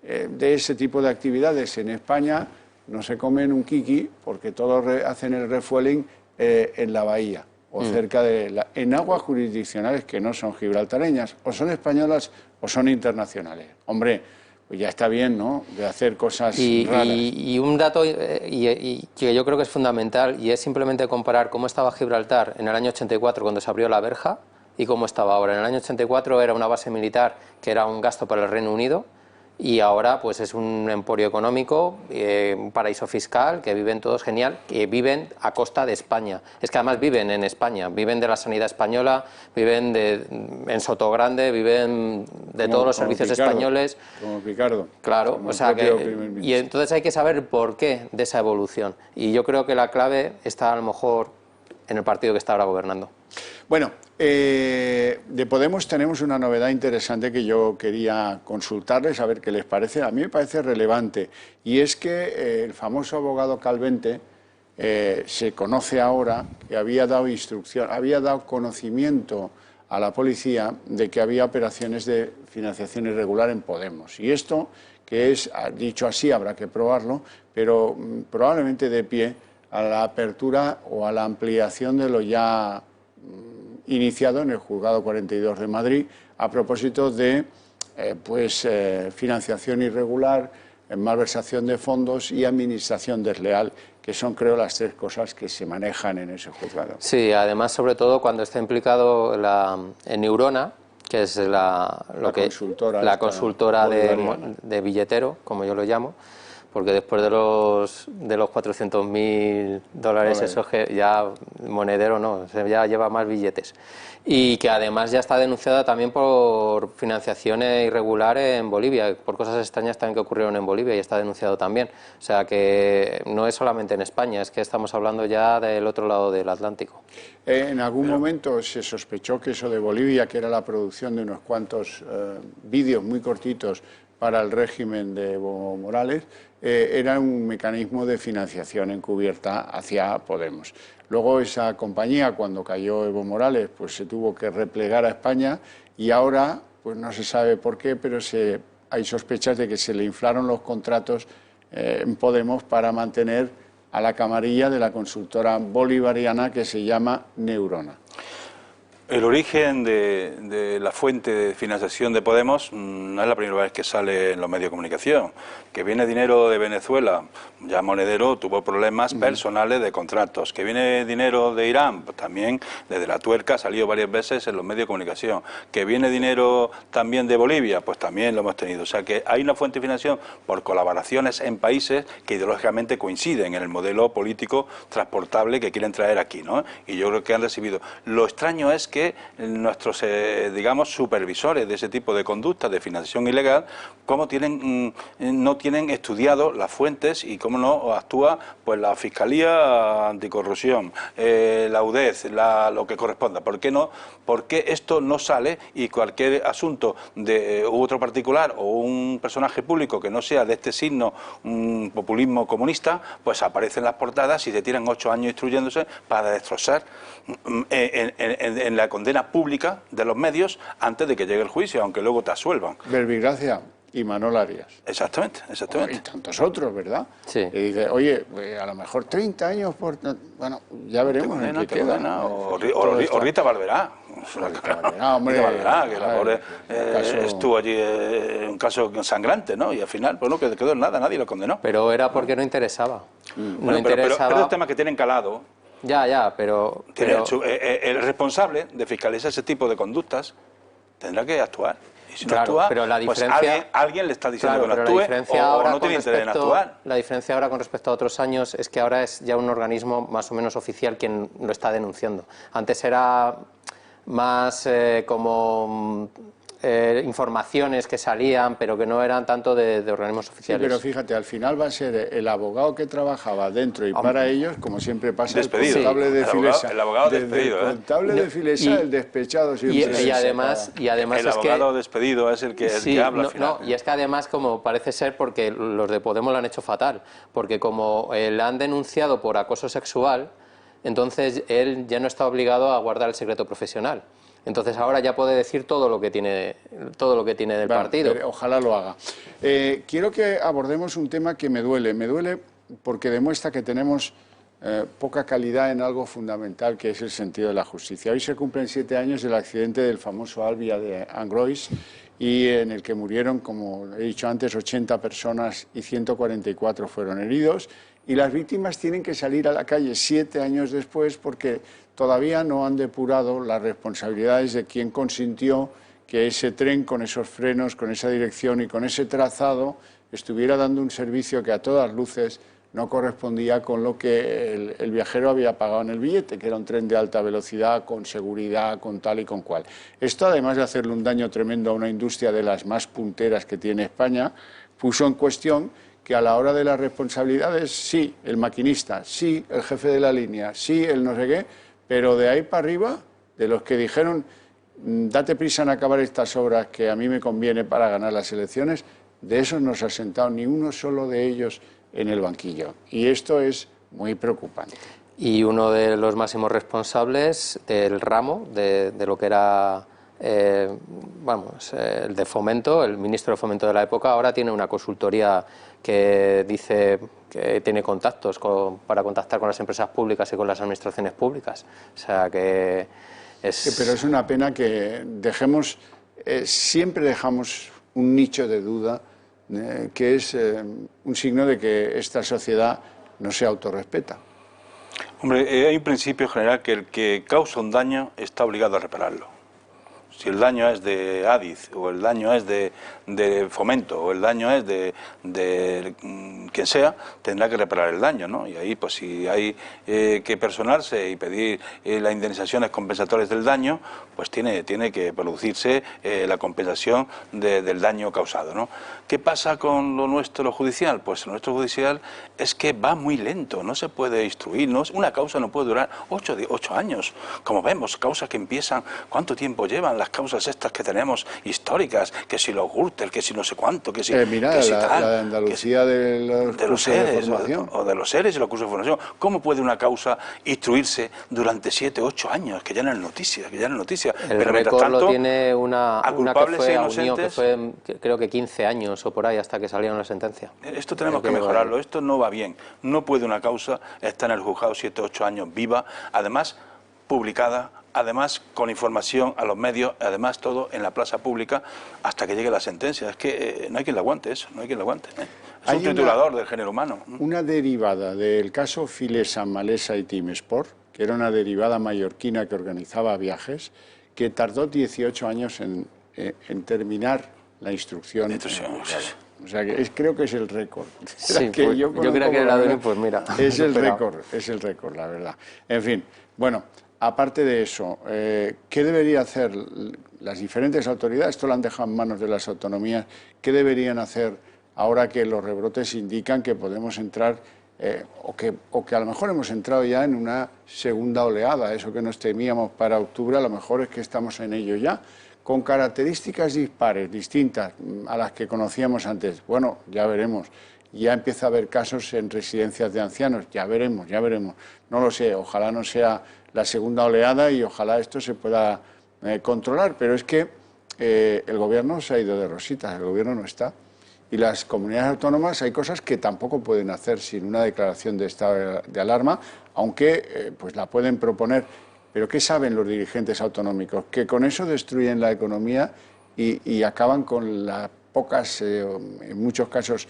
A: ese tipo de actividades en España no se comen un kiki porque todos hacen el refueling en la bahía o cerca en aguas jurisdiccionales que no son gibraltareñas, o son españolas o son internacionales. Hombre, pues ya está bien, ¿no?, de hacer cosas raras.
C: Y un dato que yo creo que es fundamental, y es simplemente comparar cómo estaba Gibraltar en el año 84 cuando se abrió la verja y cómo estaba ahora. En el año 84 era una base militar que era un gasto para el Reino Unido, y ahora pues es un emporio económico, un paraíso fiscal, que viven todos genial, que viven a costa de España. Es que además viven en España, viven de la sanidad española, viven en Sotogrande, viven de todos los servicios españoles.
A: Como Picardo.
C: Claro, o sea y entonces hay que saber el porqué de esa evolución. Y yo creo que la clave está a lo mejor en el partido que está ahora gobernando.
A: Bueno, de Podemos tenemos una novedad interesante que yo quería consultarles, a ver qué les parece. A mí me parece relevante, y es que el famoso abogado Calvente se conoce ahora que había dado conocimiento a la policía de que había operaciones de financiación irregular en Podemos. Y esto, que es, dicho así, habrá que probarlo, pero probablemente dé pie a la apertura o a la ampliación de lo ya iniciado en el Juzgado 42 de Madrid a propósito de financiación irregular, malversación de fondos y administración desleal, que son, creo, las 3 cosas que se manejan en ese juzgado.
C: Sí, además, sobre todo cuando está implicado en Neurona, que es la consultora de billetero, como yo lo llamo, porque después de los $400.000, eso que ya monedero no, ya lleva más billetes. Y que además ya está denunciada también por financiación irregular en Bolivia, por cosas extrañas también que ocurrieron en Bolivia y está denunciado también. O sea que no es solamente en España, es que estamos hablando ya del otro lado del Atlántico.
A: En algún momento se sospechó que eso de Bolivia, que era la producción de unos cuantos vídeos muy cortitos para el régimen de Evo Morales, era un mecanismo de financiación encubierta hacia Podemos. Luego esa compañía, cuando cayó Evo Morales, pues se tuvo que replegar a España y ahora, pues no se sabe por qué, pero hay sospechas de que se le inflaron los contratos en Podemos para mantener a la camarilla de la consultora bolivariana que se llama Neurona.
B: El origen de la fuente de financiación de Podemos no es la primera vez que sale en los medios de comunicación. Que viene dinero de Venezuela, ya Monedero tuvo problemas personales de contratos. Que viene dinero de Irán, pues también desde la tuerca ha salido varias veces en los medios de comunicación. Que viene dinero también de Bolivia, pues también lo hemos tenido. O sea que hay una fuente de financiación por colaboraciones en países que ideológicamente coinciden en el modelo político transportable que quieren traer aquí, ¿no? Y yo creo que han recibido. Lo extraño es que nuestros, digamos, supervisores de ese tipo de conductas de financiación ilegal, cómo no tienen estudiado las fuentes y cómo no actúa pues la Fiscalía Anticorrupción, la UDEZ, lo que corresponda. ¿Por qué no? ¿Por qué esto no sale y cualquier asunto de otro particular o un personaje público que no sea de este signo, un populismo comunista, pues aparece en las portadas y se tiran 8 años instruyéndose para destrozar en la condena pública de los medios antes de que llegue el juicio, aunque luego te absuelvan?
A: Verbigracia y Manol Arias.
B: Exactamente.
A: Y tantos otros, ¿verdad?
C: Sí.
A: Y dice, oye, a lo mejor 30 años por... Bueno, ya veremos en qué queda.
B: O Rita Barberá.
A: Hombre,
B: Rita Barberá, que la pobre estuvo allí en un caso sangrante, ¿no? Y al final, pues no quedó en nada, nadie lo condenó.
C: Pero era porque no interesaba.
B: Bueno, pero es un tema que tienen calado.
C: Pero
B: el responsable de fiscalizar ese tipo de conductas tendrá que actuar. Y si no actúa,
C: pero la diferencia,
B: pues alguien le está diciendo que no actúe o no tiene interés en actuar.
C: La diferencia ahora con respecto a otros años es que ahora es ya un organismo más o menos oficial quien lo está denunciando. Antes era más como informaciones que salían, pero que no eran tanto de organismos oficiales.
A: Sí, pero fíjate, al final va a ser el abogado que trabajaba dentro y para ellos, como siempre pasa,
B: despedido.
A: El contable de Filesa.
B: El abogado despedido.
A: El contable de Filesa, el despechado siempre.
C: Y además
B: el abogado despedido es el que habla al final.
C: Y es que además, como parece ser, porque los de Podemos lo han hecho fatal, porque como le han denunciado por acoso sexual, entonces él ya no está obligado a guardar el secreto profesional. Entonces ahora ya puede decir todo lo que tiene del partido.
A: Ojalá lo haga. Quiero que abordemos un tema que me duele porque demuestra que tenemos poca calidad en algo fundamental, que es el sentido de la justicia. Hoy se cumplen 7 años del accidente del famoso Alvia de Angrois, y en el que murieron, como he dicho antes, 80 personas y 144 fueron heridos. Y las víctimas tienen que salir a la calle 7 años después porque todavía no han depurado las responsabilidades de quien consintió que ese tren con esos frenos, con esa dirección y con ese trazado estuviera dando un servicio que a todas luces no correspondía con lo que el viajero había pagado en el billete, que era un tren de alta velocidad, con seguridad, con tal y con cual. Esto, además de hacerle un daño tremendo a una industria de las más punteras que tiene España, puso en cuestión que a la hora de las responsabilidades, sí, el maquinista, sí, el jefe de la línea, sí, el no sé qué, pero de ahí para arriba, de los que dijeron, date prisa en acabar estas obras que a mí me conviene para ganar las elecciones, de esos no se ha sentado ni uno solo de ellos en el banquillo. Y esto es muy preocupante.
C: Y uno de los máximos responsables del ramo, de lo que era el de Fomento, el ministro de Fomento de la época, ahora tiene una consultoría que dice que tiene contactos para contactar con las empresas públicas y con las administraciones públicas. O sea que
A: Pero es una pena que dejemos, siempre dejamos un nicho de duda que es un signo de que esta sociedad no se autorrespeta.
B: Hombre, hay un principio general que el que causa un daño está obligado a repararlo. Si el daño es de Adif, o el daño es de Fomento, o el daño es de quien sea, tendrá que reparar el daño, ¿no? Y ahí, pues si hay que personarse y pedir las indemnizaciones compensatorias del daño, pues tiene que producirse la compensación del daño causado, ¿no? ¿Qué pasa con lo nuestro judicial? Pues lo nuestro judicial es que va muy lento, no se puede instruir, una causa no puede durar 8 años, como vemos, causas que empiezan, ¿cuánto tiempo llevan las causas estas que tenemos históricas? Que si los Gürtel, que si no sé cuánto, que si,
A: mira,
B: que si
A: la de Andalucía de los
B: seres o de los seres y los cursos de formación. ¿Cómo puede una causa instruirse durante 7, 8 años? Que ya no es noticia,
C: El
B: pero
C: récord
B: tanto,
C: lo tiene una que fue
B: e
C: a Unió, que
B: inocentes,
C: fue creo que 15 años o por ahí hasta que salieron la sentencia.
B: Esto tenemos que mejorarlo, esto no va bien. No puede una causa estar en el juzgado 7, 8 años viva, además publicada, además con información a los medios, además todo en la plaza pública hasta que llegue la sentencia. Es que no hay quien la aguante eso, no hay quien la aguante. Es un triturador del género humano.
A: Una derivada del caso Filesa, Malesa y Team Sport, que era una derivada mallorquina que organizaba viajes, que tardó 18 años en terminar la instrucción. O sea, que creo que es el récord.
C: Sí, pues, yo creo que era de pues mira.
A: Es el récord, la verdad. En fin, bueno, aparte de eso, ¿qué debería hacer las diferentes autoridades? Esto lo han dejado en manos de las autonomías. ¿Qué deberían hacer ahora que los rebrotes indican que podemos entrar, o que a lo mejor hemos entrado ya en una segunda oleada? Eso que nos temíamos para octubre, a lo mejor es que estamos en ello ya, con características dispares, distintas a las que conocíamos antes. Bueno, ya veremos. Ya empieza a haber casos en residencias de ancianos, ya veremos. No lo sé, ojalá no sea la segunda oleada y ojalá esto se pueda controlar, pero es que el gobierno se ha ido de rositas, el gobierno no está. Y las comunidades autónomas hay cosas que tampoco pueden hacer sin una declaración de estado de alarma, aunque pues la pueden proponer. Pero ¿qué saben los dirigentes autonómicos? Que con eso destruyen la economía y acaban con las pocas, en muchos casos,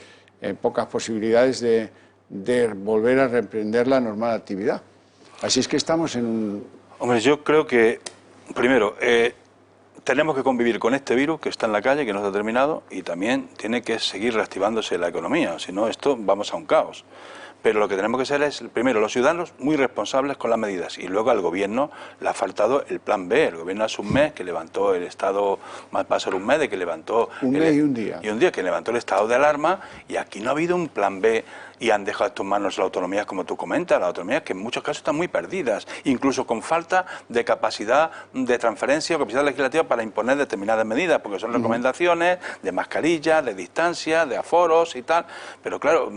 A: pocas posibilidades de volver a reemprender la normal actividad. Así es que estamos en un...
B: Hombre, yo creo que, primero, tenemos que convivir con este virus que está en la calle, que no está terminado, y también tiene que seguir reactivándose la economía, si no esto vamos a un caos. Pero lo que tenemos que ser es, primero, los ciudadanos muy responsables con las medidas, y luego al gobierno le ha faltado el plan B. El gobierno hace un mes que levantó el estado, va a ser un mes de que levantó...
A: Un mes y un día.
B: Y un día que levantó el estado de alarma, y aquí no ha habido un plan B, y han dejado esto en manos las autonomías, como tú comentas, las autonomías que en muchos casos están muy perdidas, incluso con falta de capacidad de transferencia o capacidad legislativa para imponer determinadas medidas, porque son recomendaciones de mascarillas, de distancia, de aforos y tal, pero claro,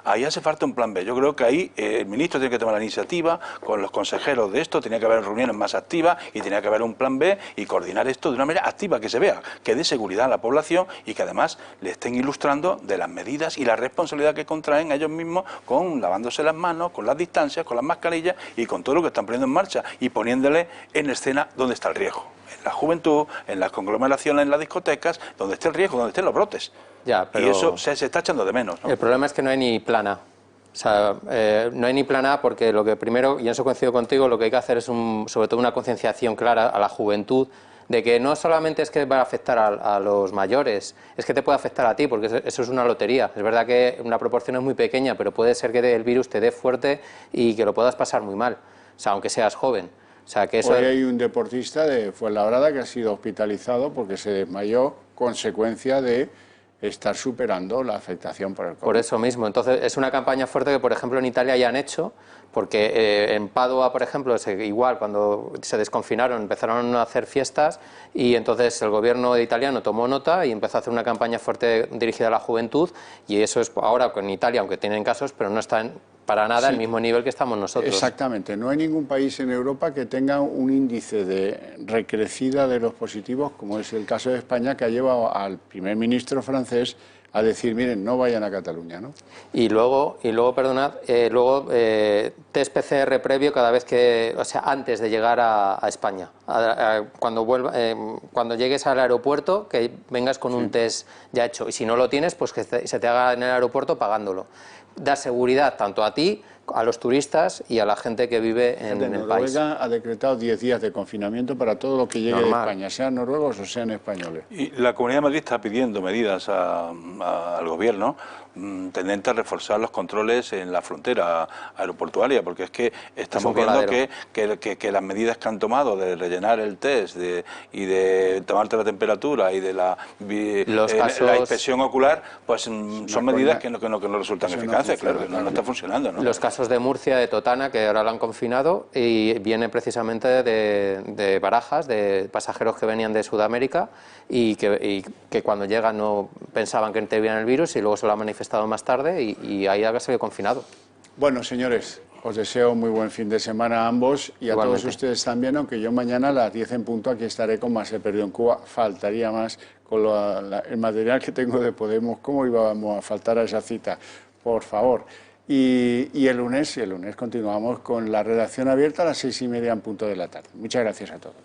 B: ahí hace falta un plan B. Yo creo que ahí el ministro tiene que tomar la iniciativa con los consejeros de esto, tenía que haber reuniones más activas y tenía que haber un plan B y coordinar esto de una manera activa, que se vea, que dé seguridad a la población y que además le estén ilustrando de las medidas y la responsabilidad que contraen ellos mismos con lavándose las manos, con las distancias, con las mascarillas y con todo lo que están poniendo en marcha y poniéndole en escena donde está el riesgo. En la juventud, en las conglomeraciones, en las discotecas, donde esté el riesgo, donde estén los brotes.
C: Ya, pero
B: y eso se está echando de menos, ¿no?
C: El problema es que no hay ni plan A. O sea, no hay ni plan A porque lo que primero, y en eso coincido contigo, lo que hay que hacer es sobre todo una concienciación clara a la juventud de que no solamente es que va a afectar a los mayores, es que te puede afectar a ti, porque eso es una lotería. Es verdad que una proporción es muy pequeña, pero puede ser que el virus te dé fuerte y que lo puedas pasar muy mal, o sea, aunque seas joven. O sea, que eso...
A: Hoy hay un deportista de Fuenlabrada que ha sido hospitalizado porque se desmayó consecuencia de estar superando la afectación por el COVID.
C: Por eso mismo, entonces es una campaña fuerte que por ejemplo en Italia ya han hecho, porque en Padua, por ejemplo, igual cuando se desconfinaron empezaron a hacer fiestas y entonces el gobierno italiano tomó nota y empezó a hacer una campaña fuerte dirigida a la juventud y eso es ahora con Italia, aunque tienen casos, pero no están para nada al mismo nivel que estamos nosotros.
A: Exactamente, no hay ningún país en Europa que tenga un índice de recrecida de los positivos, como es el caso de España, que ha llevado al primer ministro francés a decir, miren, no vayan a Cataluña, ¿no?
C: Y luego perdonad, test PCR previo cada vez que, o sea, antes de llegar a España. Cuando llegues al aeropuerto, que vengas con un test ya hecho. Y si no lo tienes, pues que se te haga en el aeropuerto pagándolo. Da seguridad tanto a ti, a los turistas y a la gente que vive en el país.
A: Noruega ha decretado 10 días de confinamiento para todo lo que llegue de España, sean noruegos o sean españoles.
B: Y la Comunidad de Madrid está pidiendo medidas al gobierno tendente a reforzar los controles en la frontera aeroportuaria, porque es que estamos viendo que las medidas que han tomado de rellenar el test y de tomarte la temperatura y de la inspección ocular, pues son medidas que no resultan eficaces, claro, que no está funcionando, ¿no?
C: Los casos de Murcia, de Totana, que ahora lo han confinado, y viene precisamente de Barajas, de pasajeros que venían de Sudamérica y que cuando llegan no pensaban que tenían el virus y luego se lo han manifestado más tarde y ahí ha salido confinado.
A: Bueno, señores, os deseo muy buen fin de semana a ambos y a todos ustedes también, aunque yo mañana a las 10 en punto aquí estaré con Más se perdió en Cuba. Faltaría más con el material que tengo de Podemos. ¿Cómo íbamos a faltar a esa cita? Por favor. Y el lunes continuamos con la redacción abierta a las 6:30 en punto de la tarde. Muchas gracias a todos.